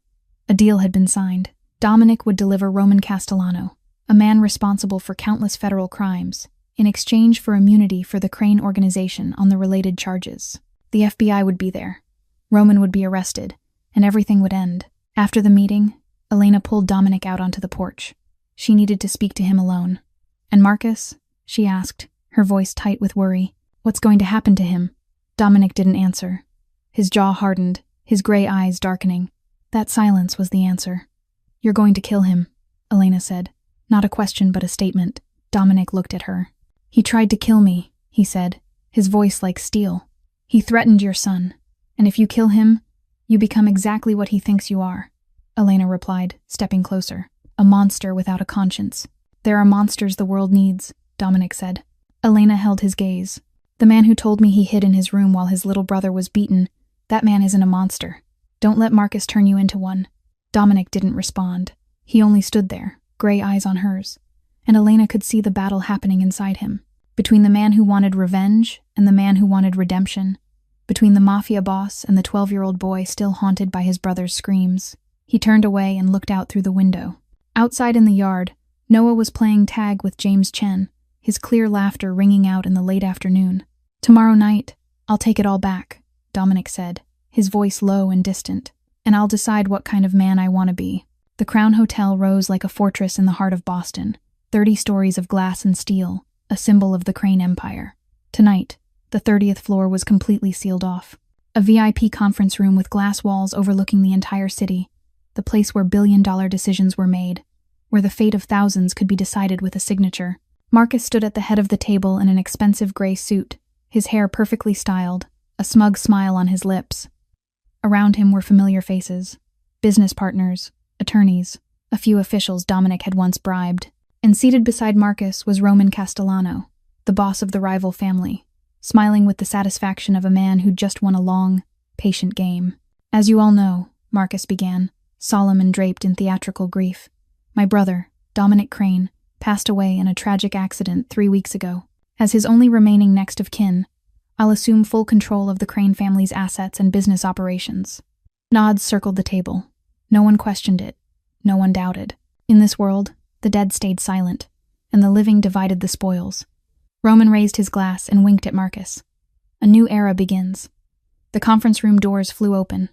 A deal had been signed. Dominic would deliver Roman Castellano, a man responsible for countless federal crimes, in exchange for immunity for the Crane organization on the related charges. The FBI would be there. Roman would be arrested, and everything would end. After the meeting, Elena pulled Dominic out onto the porch. She needed to speak to him alone. "And Marcus?" she asked, her voice tight with worry. "What's going to happen to him?" Dominic didn't answer. His jaw hardened, his gray eyes darkening. That silence was the answer. "You're going to kill him," Elena said. Not a question, but a statement. Dominic looked at her. "He tried to kill me," he said, his voice like steel. "He threatened your son, and if you kill him, you become exactly what he thinks you are," Elena replied, stepping closer. "A monster without a conscience." "There are monsters the world needs," Dominic said. Elena held his gaze. "The man who told me he hid in his room while his little brother was beaten, that man isn't a monster. Don't let Marcus turn you into one." Dominic didn't respond. He only stood there, gray eyes on hers, and Elena could see the battle happening inside him. Between the man who wanted revenge and the man who wanted redemption. Between the Mafia boss and the 12-year-old boy still haunted by his brother's screams. He turned away and looked out through the window. Outside in the yard, Noah was playing tag with James Chen, his clear laughter ringing out in the late afternoon. "Tomorrow night, I'll take it all back," Dominic said, his voice low and distant, "and I'll decide what kind of man I want to be." The Crown Hotel rose like a fortress in the heart of Boston, 30 stories of glass and steel, a symbol of the Crane Empire. Tonight, the 30th floor was completely sealed off. A VIP conference room with glass walls overlooking the entire city, the place where billion-dollar decisions were made, where the fate of thousands could be decided with a signature. Marcus stood at the head of the table in an expensive gray suit, his hair perfectly styled, a smug smile on his lips. Around him were familiar faces, business partners, attorneys, a few officials Dominic had once bribed. And seated beside Marcus was Roman Castellano, the boss of the rival family, smiling with the satisfaction of a man who'd just won a long, patient game. "As you all know," Marcus began, solemn and draped in theatrical grief, "my brother, Dominic Crane, passed away in a tragic accident 3 weeks ago. As his only remaining next of kin, I'll assume full control of the Crane family's assets and business operations." Nods circled the table. No one questioned it. No one doubted. In this world, the dead stayed silent, and the living divided the spoils. Roman raised his glass and winked at Marcus. A new era begins. The conference room doors flew open.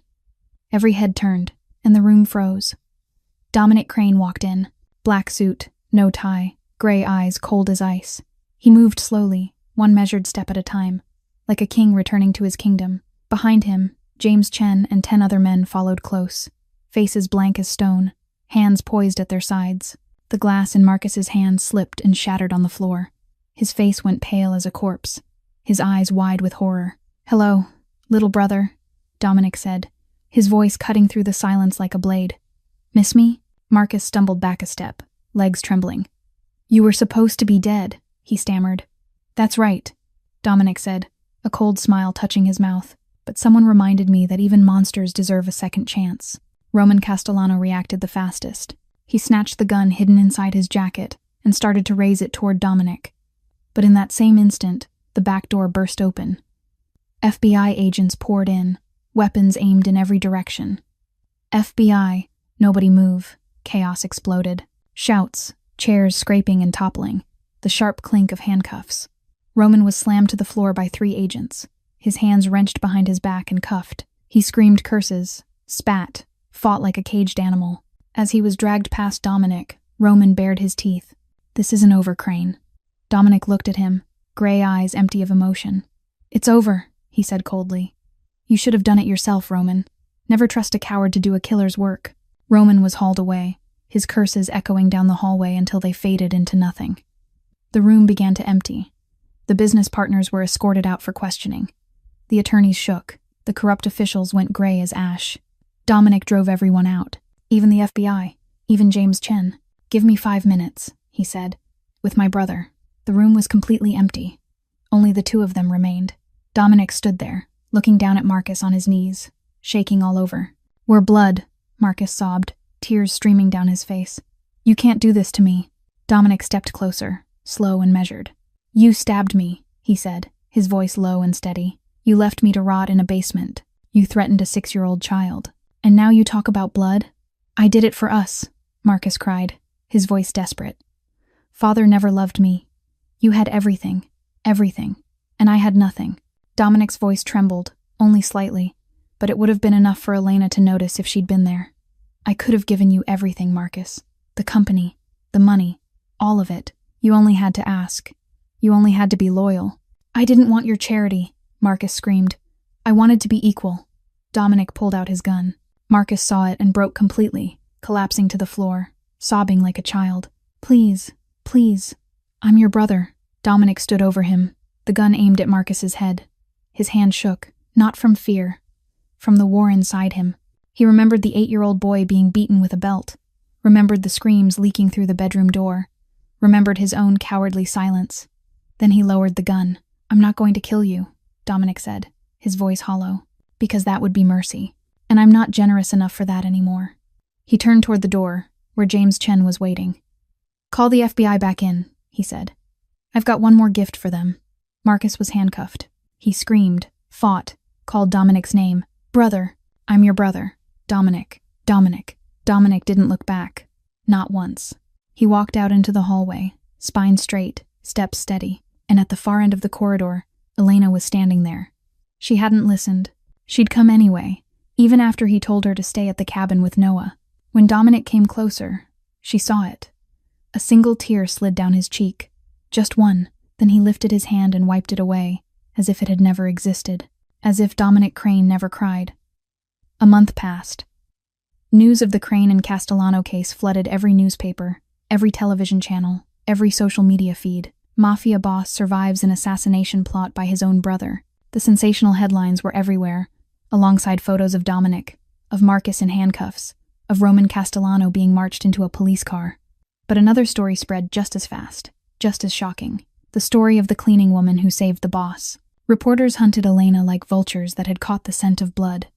Every head turned, and the room froze. Dominic Crane walked in, black suit, no tie, gray eyes cold as ice. He moved slowly, one measured step at a time, like a king returning to his kingdom. Behind him, James Chen and 10 other men followed close, faces blank as stone, hands poised at their sides. The glass in Marcus's hand slipped and shattered on the floor. His face went pale as a corpse, his eyes wide with horror. "Hello, little brother," Dominic said, his voice cutting through the silence like a blade. "Miss me?" Marcus stumbled back a step, legs trembling. "You were supposed to be dead," he stammered. "That's right," Dominic said, a cold smile touching his mouth. "But someone reminded me that even monsters deserve a second chance." Roman Castellano reacted the fastest. He snatched the gun hidden inside his jacket and started to raise it toward Dominic. But in that same instant, the back door burst open. FBI agents poured in, weapons aimed in every direction. "FBI, nobody move." Chaos exploded. Shouts, chairs scraping and toppling, the sharp clink of handcuffs. Roman was slammed to the floor by 3 agents, his hands wrenched behind his back and cuffed. He screamed curses, spat, fought like a caged animal. As he was dragged past Dominic, Roman bared his teeth. "This isn't over, Crane." Dominic looked at him, gray eyes empty of emotion. "It's over," he said coldly. "You should have done it yourself, Roman. Never trust a coward to do a killer's work." Roman was hauled away, his curses echoing down the hallway until they faded into nothing. The room began to empty. The business partners were escorted out for questioning. The attorneys shook. The corrupt officials went gray as ash. Dominic drove everyone out. Even the FBI, even James Chen. "Give me 5 minutes," he said, "with my brother." The room was completely empty. Only the 2 of them remained. Dominic stood there, looking down at Marcus on his knees, shaking all over. "We're blood," Marcus sobbed, tears streaming down his face. "You can't do this to me." Dominic stepped closer, slow and measured. "You stabbed me," he said, his voice low and steady. "You left me to rot in a basement. You threatened a 6-year-old child. And now you talk about blood?" "I did it for us," Marcus cried, his voice desperate. "Father never loved me. You had everything, and I had nothing." Dominic's voice trembled, only slightly, but it would have been enough for Elena to notice if she'd been there. "I could have given you everything, Marcus. The company, the money, all of it. You only had to ask. You only had to be loyal." "I didn't want your charity," Marcus screamed. "I wanted to be equal." Dominic pulled out his gun. Marcus saw it and broke completely, collapsing to the floor, sobbing like a child. "Please, please, I'm your brother." Dominic stood over him, the gun aimed at Marcus's head. His hand shook, not from fear, from the war inside him. He remembered the 8-year-old boy being beaten with a belt, remembered the screams leaking through the bedroom door, remembered his own cowardly silence. Then he lowered the gun. "I'm not going to kill you," Dominic said, his voice hollow, "because that would be mercy. And I'm not generous enough for that anymore." He turned toward the door, where James Chen was waiting. "Call the FBI back in," he said. "I've got one more gift for them." Marcus was handcuffed. He screamed, fought, called Dominic's name. "Brother, I'm your brother. Dominic, Dominic." Dominic didn't look back. Not once. He walked out into the hallway, spine straight, steps steady, and at the far end of the corridor, Elena was standing there. She hadn't listened. She'd come anyway, even after he told her to stay at the cabin with Noah. When Dominic came closer, she saw it. A single tear slid down his cheek. Just one. Then he lifted his hand and wiped it away, as if it had never existed. As if Dominic Crane never cried. A month passed. News of the Crane and Castellano case flooded every newspaper, every television channel, every social media feed. Mafia boss survives an assassination plot by his own brother. The sensational headlines were everywhere, alongside photos of Dominic, of Marcus in handcuffs, of Roman Castellano being marched into a police car. But another story spread just as fast, just as shocking. The story of the cleaning woman who saved the boss. Reporters hunted Elena like vultures that had caught the scent of blood.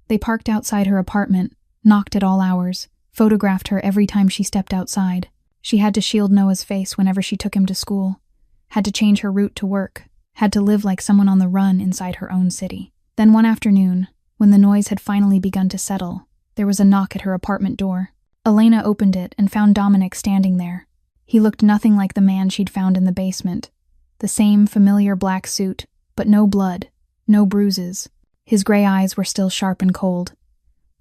They parked outside her apartment, knocked at all hours, photographed her every time she stepped outside. She had to shield Noah's face whenever she took him to school, had to change her route to work, had to live like someone on the run inside her own city. Then one afternoon, when the noise had finally begun to settle, there was a knock at her apartment door. Elena opened it and found Dominic standing there. He looked nothing like the man she'd found in the basement. The same familiar black suit, but no blood, no bruises. His gray eyes were still sharp and cold,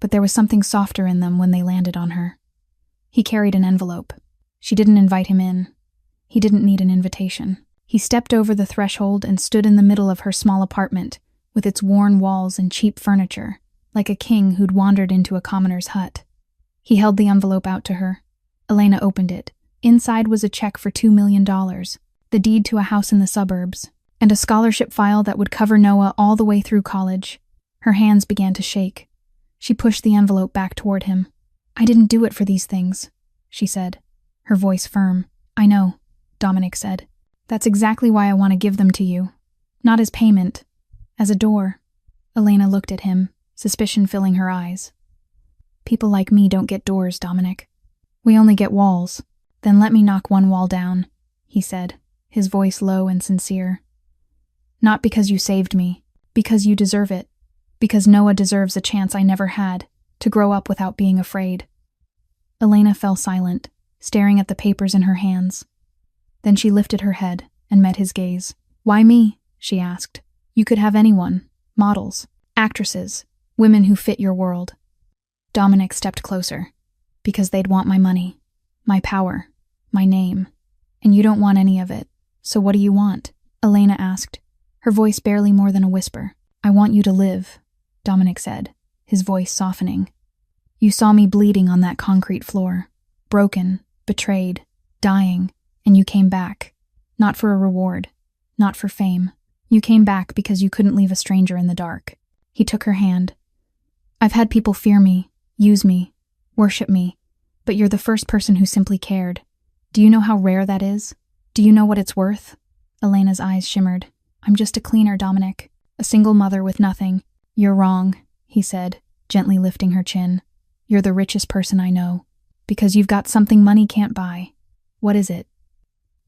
but there was something softer in them when they landed on her. He carried an envelope. She didn't invite him in. He didn't need an invitation. He stepped over the threshold and stood in the middle of her small apartment, with its worn walls and cheap furniture, like a king who'd wandered into a commoner's hut. He held the envelope out to her. Elena opened it. Inside was a check for $2 million, the deed to a house in the suburbs, and a scholarship file that would cover Noah all the way through college. Her hands began to shake. She pushed the envelope back toward him. "I didn't do it for these things," she said, her voice firm. "I know," Dominic said. "That's exactly why I want to give them to you. Not as payment, as a door." Elena looked at him, suspicion filling her eyes. "People like me don't get doors, Dominic. We only get walls." "Then let me knock one wall down," he said, his voice low and sincere. "Not because you saved me, because you deserve it. Because Noah deserves a chance I never had, to grow up without being afraid." Elena fell silent, staring at the papers in her hands. Then she lifted her head and met his gaze. "Why me?" she asked. "You could have anyone. Models, actresses, women who fit your world." Dominic stepped closer. "Because they'd want my money, my power, my name. And you don't want any of it. So what do you want?" Elena asked, her voice barely more than a whisper. "I want you to live," Dominic said, his voice softening. "You saw me bleeding on that concrete floor, broken, betrayed, dying, and you came back. Not for a reward, not for fame. You came back because you couldn't leave a stranger in the dark." He took her hand. "I've had people fear me, use me, worship me, but you're the first person who simply cared. Do you know how rare that is? Do you know what it's worth?" Elena's eyes shimmered. "I'm just a cleaner, Dominic. A single mother with nothing." "You're wrong," he said, gently lifting her chin. "You're the richest person I know. Because you've got something money can't buy. What is it?"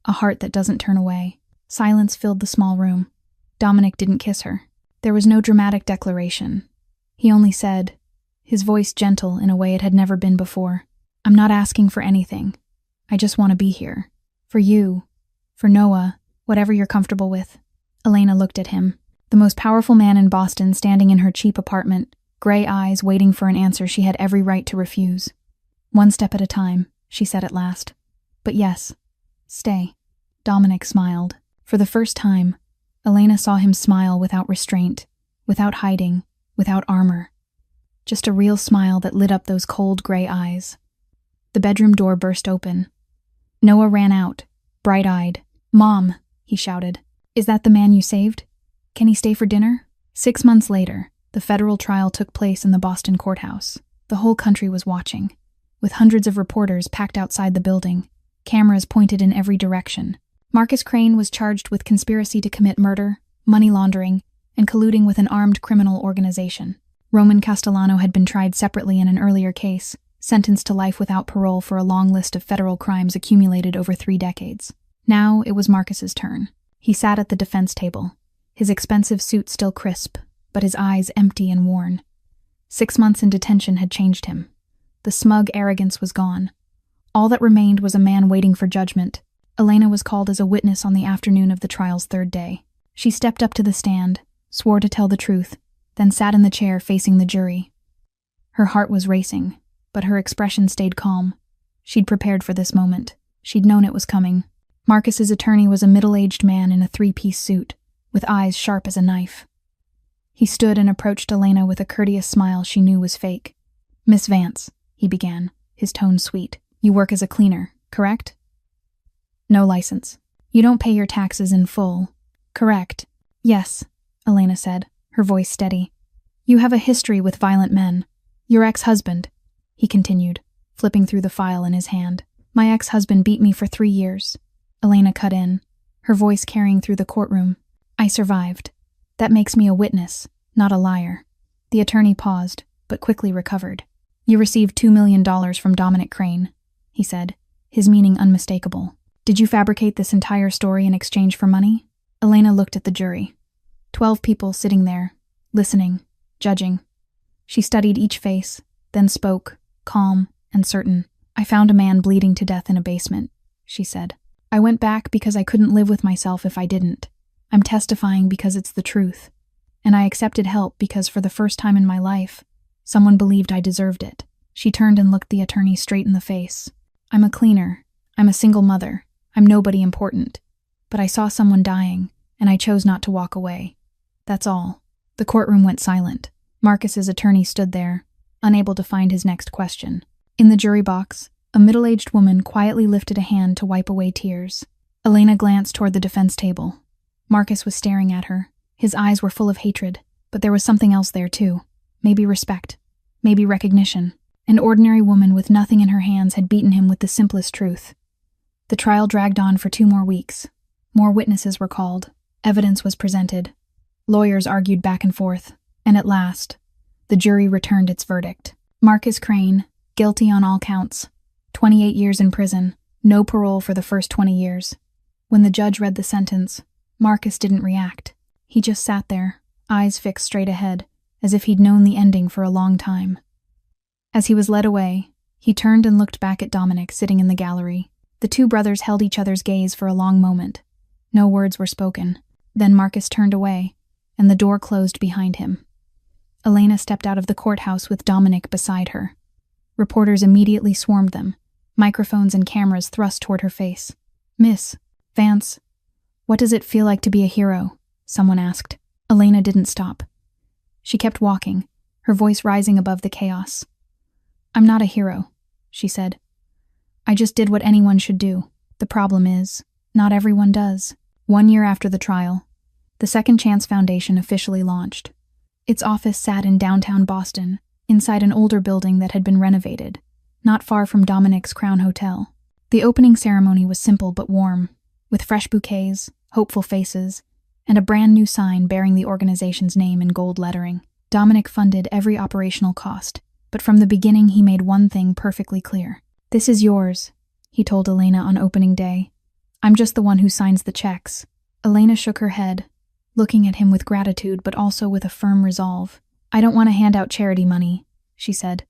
"A heart that doesn't turn away." Silence filled the small room. Dominic didn't kiss her. There was no dramatic declaration. He only said, his voice gentle in a way it had never been before, "I'm not asking for anything. I just want to be here. For you. For Noah. Whatever you're comfortable with." Elena looked at him. The most powerful man in Boston standing in her cheap apartment, gray eyes waiting for an answer she had every right to refuse. "One step at a time," she said at last. "But yes, stay." Dominic smiled. For the first time, Elena saw him smile without restraint, without hiding, without armor. Just a real smile that lit up those cold gray eyes. The bedroom door burst open. Noah ran out, bright-eyed. "Mom," he shouted. "Is that the man you saved? Can he stay for dinner?" 6 months later, the federal trial took place in the Boston courthouse. The whole country was watching, with hundreds of reporters packed outside the building, cameras pointed in every direction. Marcus Crane was charged with conspiracy to commit murder, money laundering, and colluding with an armed criminal organization. Roman Castellano had been tried separately in an earlier case, sentenced to life without parole for a long list of federal crimes accumulated over 3 decades. Now it was Marcus's turn. He sat at the defense table, his expensive suit still crisp, but his eyes empty and worn. 6 months in detention had changed him. The smug arrogance was gone. All that remained was a man waiting for judgment. Elena was called as a witness on the afternoon of the trial's third day. She stepped up to the stand, swore to tell the truth, then sat in the chair facing the jury. Her heart was racing, but her expression stayed calm. She'd prepared for this moment. She'd known it was coming. Marcus's attorney was a middle-aged man in a three-piece suit, with eyes sharp as a knife. He stood and approached Elena with a courteous smile she knew was fake. "Miss Vance," he began, his tone sweet. "You work as a cleaner, correct?" "No license. You don't pay your taxes in full, correct?" "Yes," Elena said, her voice steady. "You have a history with violent men. Your ex-husband," he continued, flipping through the file in his hand. "My ex-husband beat me for 3 years." Elena cut in, her voice carrying through the courtroom. "I survived. That makes me a witness, not a liar." The attorney paused, but quickly recovered. "You received $2 million from Dominic Crane," he said, his meaning unmistakable. "Did you fabricate this entire story in exchange for money?" Elena looked at the jury. 12 people sitting there, listening, judging. She studied each face, then spoke, calm and certain. "I found a man bleeding to death in a basement," she said. "I went back because I couldn't live with myself if I didn't. I'm testifying because it's the truth. And I accepted help because for the first time in my life, someone believed I deserved it." She turned and looked the attorney straight in the face. "I'm a cleaner. I'm a single mother. I'm nobody important. But I saw someone dying, and I chose not to walk away. That's all." The courtroom went silent. Marcus's attorney stood there, unable to find his next question. In the jury box, a middle-aged woman quietly lifted a hand to wipe away tears. Elena glanced toward the defense table. Marcus was staring at her. His eyes were full of hatred, but there was something else there too. Maybe respect. Maybe recognition. An ordinary woman with nothing in her hands had beaten him with the simplest truth. The trial dragged on for 2 more weeks. More witnesses were called. Evidence was presented. Lawyers argued back and forth. And at last, the jury returned its verdict. Marcus Crane, guilty on all counts. 28 years in prison. No parole for the first 20 years. When the judge read the sentence, Marcus didn't react. He just sat there, eyes fixed straight ahead, as if he'd known the ending for a long time. As he was led away, he turned and looked back at Dominic sitting in the gallery. The two brothers held each other's gaze for a long moment. No words were spoken. Then Marcus turned away, and the door closed behind him. Elena stepped out of the courthouse with Dominic beside her. Reporters immediately swarmed them, microphones and cameras thrust toward her face. "Miss Vance, what does it feel like to be a hero?" someone asked. Elena didn't stop. She kept walking, her voice rising above the chaos. "I'm not a hero," she said. "I just did what anyone should do. The problem is, not everyone does." 1 year after the trial, the Second Chance Foundation officially launched. Its office sat in downtown Boston, inside an older building that had been renovated, not far from Dominic's Crown Hotel. The opening ceremony was simple but warm, with fresh bouquets, hopeful faces, and a brand new sign bearing the organization's name in gold lettering. Dominic funded every operational cost, but from the beginning he made one thing perfectly clear. "This is yours," he told Elena on opening day. "I'm just the one who signs the checks." Elena shook her head, looking at him with gratitude but also with a firm resolve. "I don't want to hand out charity money," she said.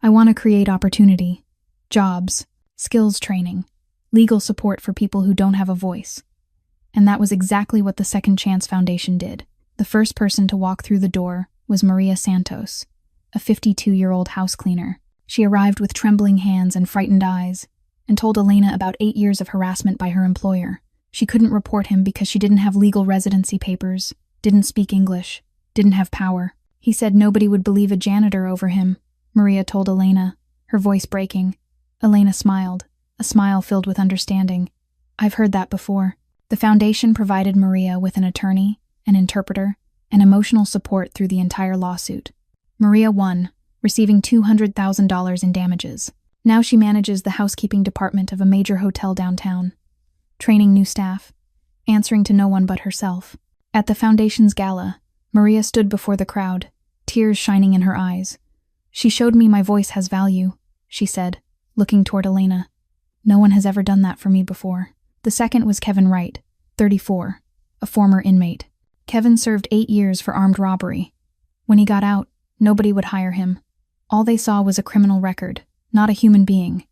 "I want to create opportunity, jobs, skills training, legal support for people who don't have a voice." And that was exactly what the Second Chance Foundation did. The first person to walk through the door was Maria Santos, a 52-year-old house cleaner. She arrived with trembling hands and frightened eyes, and told Elena about 8 years of harassment by her employer. She couldn't report him because she didn't have legal residency papers, didn't speak English, didn't have power. He said nobody would believe a janitor over him, Maria told Elena, her voice breaking. Elena smiled, a smile filled with understanding. "I've heard that before." The foundation provided Maria with an attorney, an interpreter, and emotional support through the entire lawsuit. Maria won, receiving $200,000 in damages. Now she manages the housekeeping department of a major hotel downtown, training new staff, answering to no one but herself. At the foundation's gala, Maria stood before the crowd, tears shining in her eyes. "She showed me my voice has value," she said, looking toward Elena. "No one has ever done that for me before." The second was Kevin Wright, 34, a former inmate. Kevin served 8 years for armed robbery. When he got out, nobody would hire him. All they saw was a criminal record, not a human being.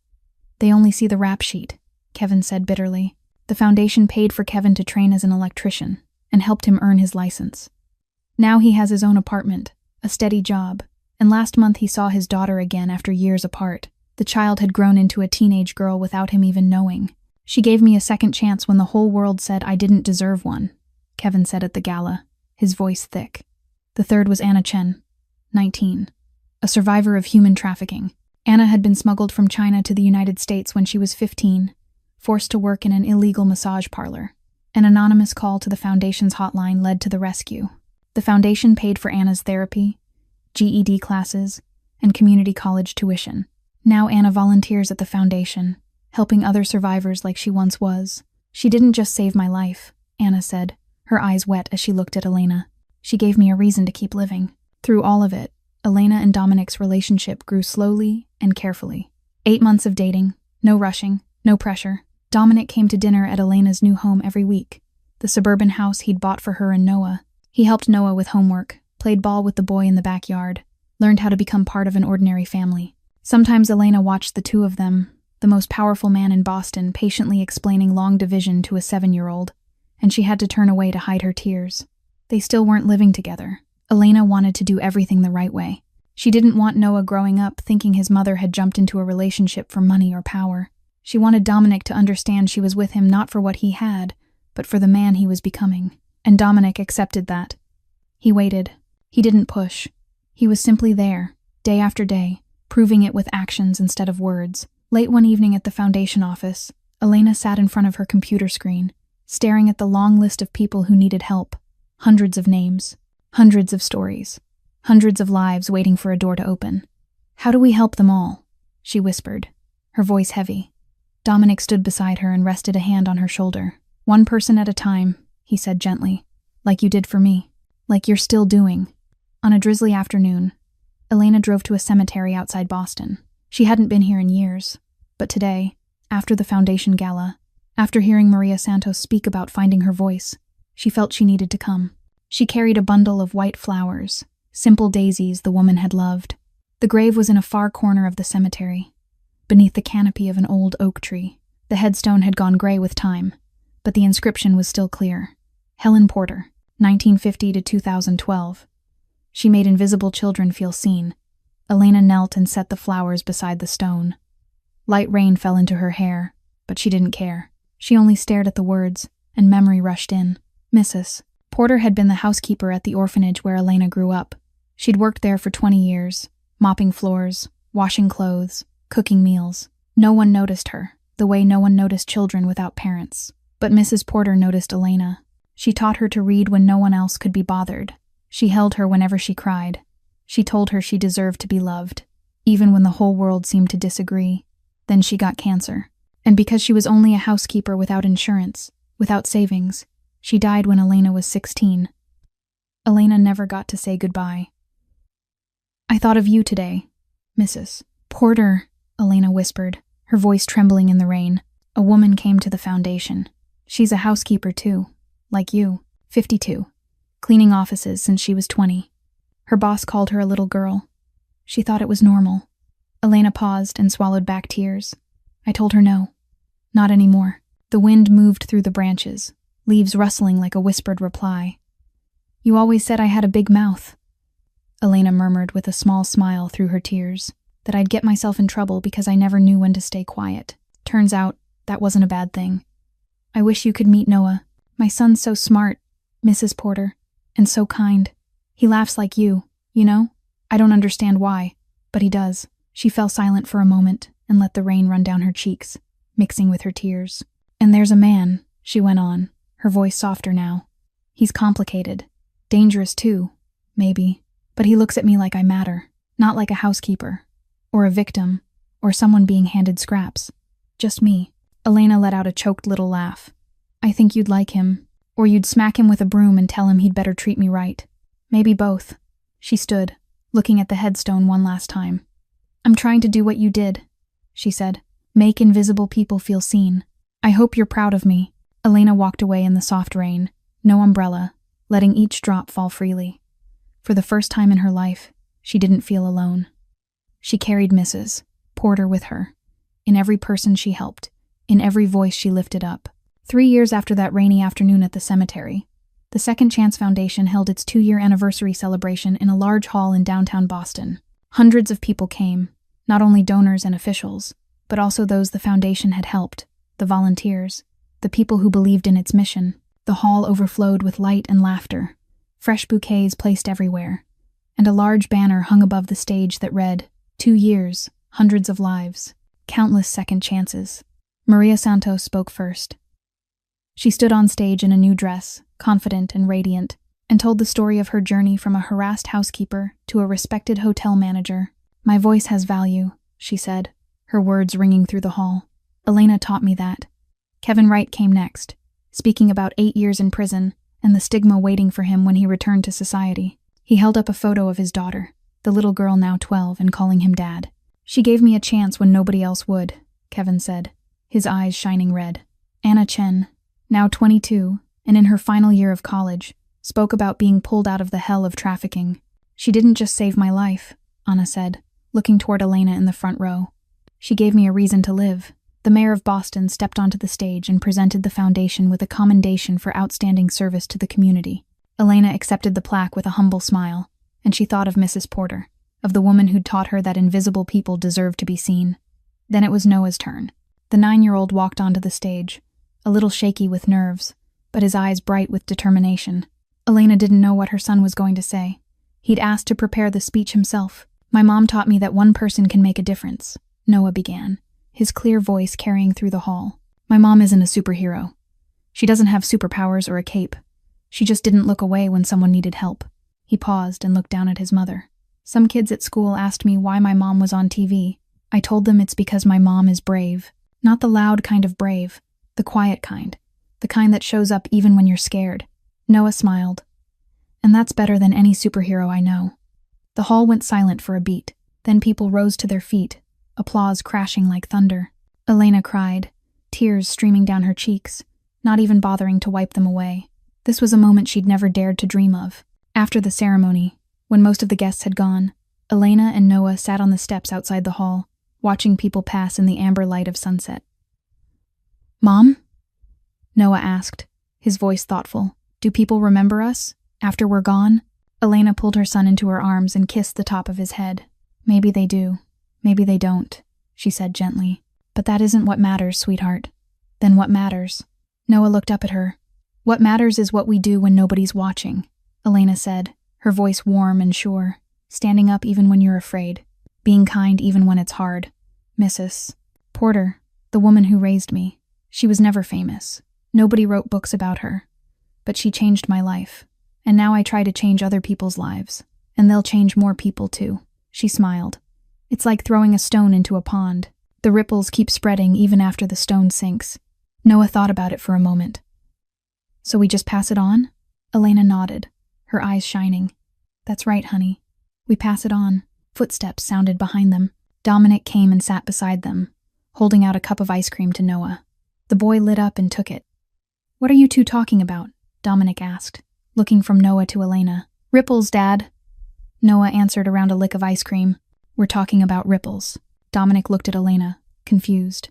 They only see the rap sheet, Kevin said bitterly. The foundation paid for Kevin to train as an electrician and helped him earn his license. Now he has his own apartment, a steady job, and last month he saw his daughter again after years apart. The child had grown into a teenage girl without him even knowing. She gave me a second chance when the whole world said I didn't deserve one, Kevin said at the gala, his voice thick. The third was Anna Chen, 19, a survivor of human trafficking. Anna had been smuggled from China to the United States when she was 15, forced to work in an illegal massage parlor. An anonymous call to the foundation's hotline led to the rescue. The foundation paid for Anna's therapy, GED classes, and community college tuition. Now Anna volunteers at the foundation, helping other survivors like she once was. She didn't just save my life, Anna said, her eyes wet as she looked at Elena. She gave me a reason to keep living. Through all of it, Elena and Dominic's relationship grew slowly and carefully. 8 months of dating, no rushing, no pressure. Dominic came to dinner at Elena's new home every week, the suburban house he'd bought for her and Noah. He helped Noah with homework, played ball with the boy in the backyard, learned how to become part of an ordinary family. Sometimes Elena watched the two of them, the most powerful man in Boston, patiently explaining long division to a 7-year-old, and she had to turn away to hide her tears. They still weren't living together. Elena wanted to do everything the right way. She didn't want Noah growing up thinking his mother had jumped into a relationship for money or power. She wanted Dominic to understand she was with him not for what he had, but for the man he was becoming. And Dominic accepted that. He waited. He didn't push. He was simply there, day after day, proving it with actions instead of words. Late one evening at the foundation office, Elena sat in front of her computer screen, staring at the long list of people who needed help. Hundreds of names, hundreds of stories, hundreds of lives waiting for a door to open. How do we help them all? She whispered, her voice heavy. Dominic stood beside her and rested a hand on her shoulder. One person at a time, he said gently, like you did for me, like you're still doing. On a drizzly afternoon, Elena drove to a cemetery outside Boston. She hadn't been here in years, but today, after the foundation gala, after hearing Maria Santos speak about finding her voice, she felt she needed to come. She carried a bundle of white flowers, simple daisies the woman had loved. The grave was in a far corner of the cemetery, beneath the canopy of an old oak tree. The headstone had gone gray with time, but the inscription was still clear. Helen Porter, 1950 to 2012. She made invisible children feel seen. Elena knelt and set the flowers beside the stone. Light rain fell into her hair, but she didn't care. She only stared at the words, and memory rushed in. Mrs. Porter had been the housekeeper at the orphanage where Elena grew up. She'd worked there for 20 years, mopping floors, washing clothes, cooking meals. No one noticed her, the way no one noticed children without parents. But Mrs. Porter noticed Elena. She taught her to read when no one else could be bothered. She held her whenever she cried. She told her she deserved to be loved, even when the whole world seemed to disagree. Then she got cancer. And because she was only a housekeeper without insurance, without savings, she died when Elena was 16. Elena never got to say goodbye. I thought of you today, Mrs. Porter, Elena whispered, her voice trembling in the rain. A woman came to the foundation. She's a housekeeper too, like you, 52, cleaning offices since she was 20. Her boss called her a little girl. She thought it was normal. Elena paused and swallowed back tears. I told her no, not anymore. The wind moved through the branches, leaves rustling like a whispered reply. You always said I had a big mouth, Elena murmured with a small smile through her tears, that I'd get myself in trouble because I never knew when to stay quiet. Turns out, that wasn't a bad thing. I wish you could meet Noah. My son's so smart, Mrs. Porter, and so kind. He laughs like you know? I don't understand why, but he does. She fell silent for a moment and let the rain run down her cheeks, mixing with her tears. And there's a man, she went on, her voice softer now. He's complicated. Dangerous too, maybe. But he looks at me like I matter, not like a housekeeper, or a victim, or someone being handed scraps. Just me. Elena let out a choked little laugh. I think you'd like him, or you'd smack him with a broom and tell him he'd better treat me right. Maybe both. She stood, looking at the headstone one last time. I'm trying to do what you did, she said. Make invisible people feel seen. I hope you're proud of me. Elena walked away in the soft rain, no umbrella, letting each drop fall freely. For the first time in her life, she didn't feel alone. She carried Mrs. Porter with her, in every person she helped, in every voice she lifted up. 3 years after that rainy afternoon at the cemetery, the Second Chance Foundation held its 2-year anniversary celebration in a large hall in downtown Boston. Hundreds of people came, not only donors and officials, but also those the foundation had helped, the volunteers, the people who believed in its mission. The hall overflowed with light and laughter, fresh bouquets placed everywhere, and a large banner hung above the stage that read, 2 years, hundreds of lives, countless second chances. Maria Santos spoke first. She stood on stage in a new dress, confident and radiant, and told the story of her journey from a harassed housekeeper to a respected hotel manager. "My voice has value," she said, her words ringing through the hall. "Elena taught me that." Kevin Wright came next, speaking about 8 years in prison and the stigma waiting for him when he returned to society. He held up a photo of his daughter, the little girl now 12, and calling him Dad. "She gave me a chance when nobody else would," Kevin said, his eyes shining red. Anna Chen, now 22, and in her final year of college, spoke about being pulled out of the hell of trafficking. "She didn't just save my life," Anna said, looking toward Elena in the front row. "She gave me a reason to live." The mayor of Boston stepped onto the stage and presented the foundation with a commendation for outstanding service to the community. Elena accepted the plaque with a humble smile, and she thought of Mrs. Porter, of the woman who'd taught her that invisible people deserved to be seen. Then it was Noah's turn. The 9-year-old walked onto the stage, a little shaky with nerves, but his eyes bright with determination. Elena didn't know what her son was going to say. He'd asked to prepare the speech himself. "My mom taught me that one person can make a difference," Noah began, his clear voice carrying through the hall. "My mom isn't a superhero. She doesn't have superpowers or a cape. She just didn't look away when someone needed help." He paused and looked down at his mother. "Some kids at school asked me why my mom was on TV. I told them it's because my mom is brave. Not the loud kind of brave, the quiet kind. The kind that shows up even when you're scared." Noah smiled. "And that's better than any superhero I know." The hall went silent for a beat. Then people rose to their feet, applause crashing like thunder. Elena cried, tears streaming down her cheeks, not even bothering to wipe them away. This was a moment she'd never dared to dream of. After the ceremony, when most of the guests had gone, Elena and Noah sat on the steps outside the hall, watching people pass in the amber light of sunset. "Mom?" Noah asked, his voice thoughtful. "Do people remember us, after we're gone?" Elena pulled her son into her arms and kissed the top of his head. "Maybe they do. Maybe they don't," she said gently. "But that isn't what matters, sweetheart." "Then what matters?" Noah looked up at her. "What matters is what we do when nobody's watching," Elena said, her voice warm and sure. "Standing up even when you're afraid. Being kind even when it's hard. Mrs. Porter, the woman who raised me, she was never famous. Nobody wrote books about her. But she changed my life. And now I try to change other people's lives. And they'll change more people too." She smiled. "It's like throwing a stone into a pond. The ripples keep spreading even after the stone sinks." Noah thought about it for a moment. "So we just pass it on?" Elena nodded, her eyes shining. "That's right, honey. We pass it on." Footsteps sounded behind them. Dominic came and sat beside them, holding out a cup of ice cream to Noah. The boy lit up and took it. "What are you two talking about?" Dominic asked, looking from Noah to Elena. "Ripples, Dad." Noah answered around a lick of ice cream. "We're talking about ripples." Dominic looked at Elena, confused.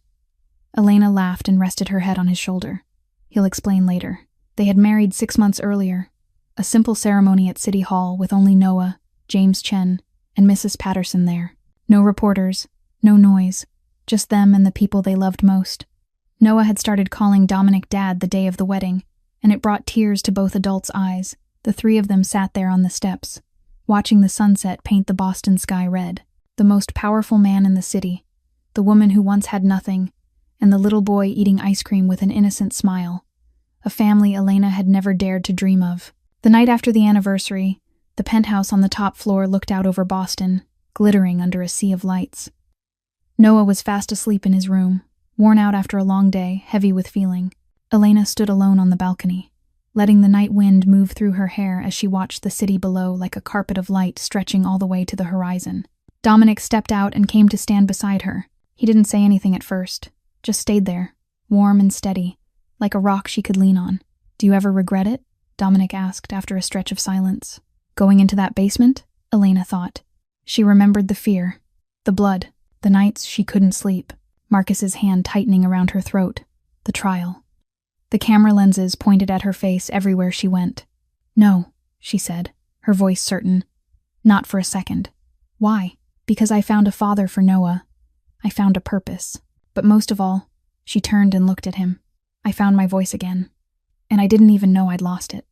Elena laughed and rested her head on his shoulder. "He'll explain later." They had married 6 months earlier. A simple ceremony at City Hall with only Noah, James Chen, and Mrs. Patterson there. No reporters, no noise, just them and the people they loved most. Noah had started calling Dominic Dad the day of the wedding, and it brought tears to both adults' eyes. The 3 of them sat there on the steps, watching the sunset paint the Boston sky red. The most powerful man in the city, the woman who once had nothing, and the little boy eating ice cream with an innocent smile. A family Elena had never dared to dream of. The night after the anniversary, the penthouse on the top floor looked out over Boston, glittering under a sea of lights. Noah was fast asleep in his room, worn out after a long day, heavy with feeling. Elena stood alone on the balcony, letting the night wind move through her hair as she watched the city below like a carpet of light stretching all the way to the horizon. Dominic stepped out and came to stand beside her. He didn't say anything at first, just stayed there, warm and steady, like a rock she could lean on. "Do you ever regret it?" Dominic asked after a stretch of silence. "Going into that basement?" Elena thought. She remembered the fear, the blood, the nights she couldn't sleep. Marcus's hand tightening around her throat. The trial. The camera lenses pointed at her face everywhere she went. "No," she said, her voice certain. "Not for a second." "Why?" "Because I found a father for Noah. I found a purpose. But most of all," she turned and looked at him, "I found my voice again. And I didn't even know I'd lost it."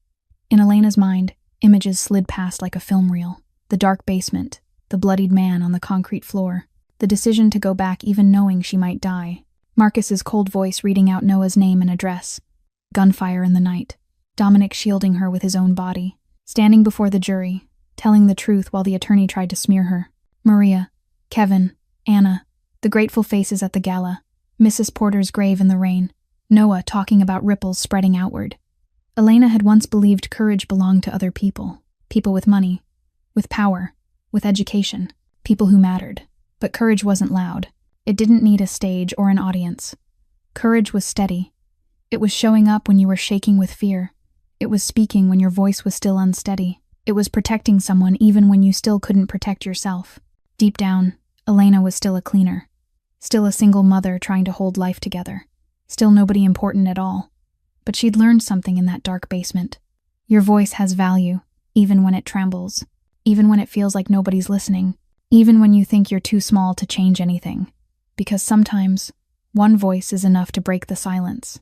In Elena's mind, images slid past like a film reel. The dark basement, the bloodied man on the concrete floor, the decision to go back even knowing she might die. Marcus's cold voice reading out Noah's name and address. Gunfire in the night. Dominic shielding her with his own body. Standing before the jury, telling the truth while the attorney tried to smear her. Maria, Kevin, Anna, the grateful faces at the gala. Mrs. Porter's grave in the rain. Noah talking about ripples spreading outward. Elena had once believed courage belonged to other people. People with money, with power, with education. People who mattered. But courage wasn't loud. It didn't need a stage or an audience. Courage was steady. It was showing up when you were shaking with fear. It was speaking when your voice was still unsteady. It was protecting someone even when you still couldn't protect yourself. Deep down, Elena was still a cleaner. Still a single mother trying to hold life together. Still nobody important at all. But she'd learned something in that dark basement. Your voice has value, even when it trembles. Even when it feels like nobody's listening. Even when you think you're too small to change anything. Because sometimes, one voice is enough to break the silence.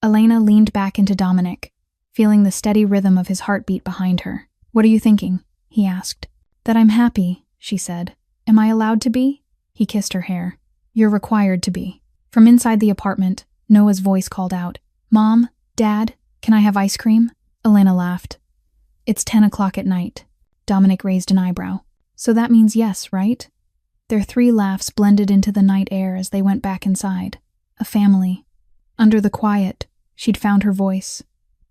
Elena leaned back into Dominic, feeling the steady rhythm of his heartbeat behind her. "What are you thinking?" he asked. "That I'm happy," she said. "Am I allowed to be?" He kissed her hair. "You're required to be." From inside the apartment, Noah's voice called out, "Mom, Dad, can I have ice cream?" Elena laughed. "It's 10 o'clock at night." Dominic raised an eyebrow. "So that means yes, right?" Their three laughs blended into the night air as they went back inside. A family. Under the quiet, she'd found her voice,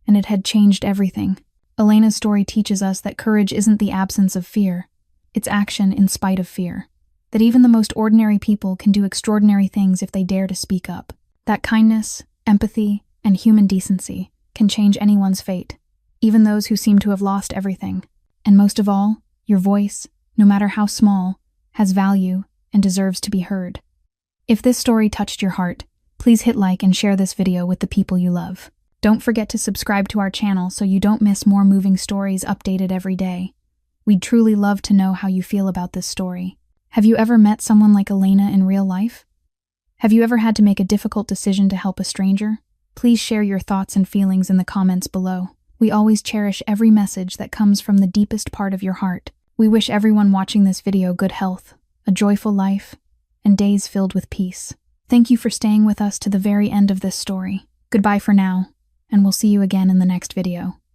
and it had changed everything. Elena's story teaches us that courage isn't the absence of fear. It's action in spite of fear. That even the most ordinary people can do extraordinary things if they dare to speak up. That kindness, empathy, and human decency can change anyone's fate, even those who seem to have lost everything. And most of all, your voice, no matter how small, has value and deserves to be heard. If this story touched your heart, please hit like and share this video with the people you love. Don't forget to subscribe to our channel so you don't miss more moving stories updated every day. We'd truly love to know how you feel about this story. Have you ever met someone like Elena in real life? Have you ever had to make a difficult decision to help a stranger? Please share your thoughts and feelings in the comments below. We always cherish every message that comes from the deepest part of your heart. We wish everyone watching this video good health, a joyful life, and days filled with peace. Thank you for staying with us to the very end of this story. Goodbye for now, and we'll see you again in the next video.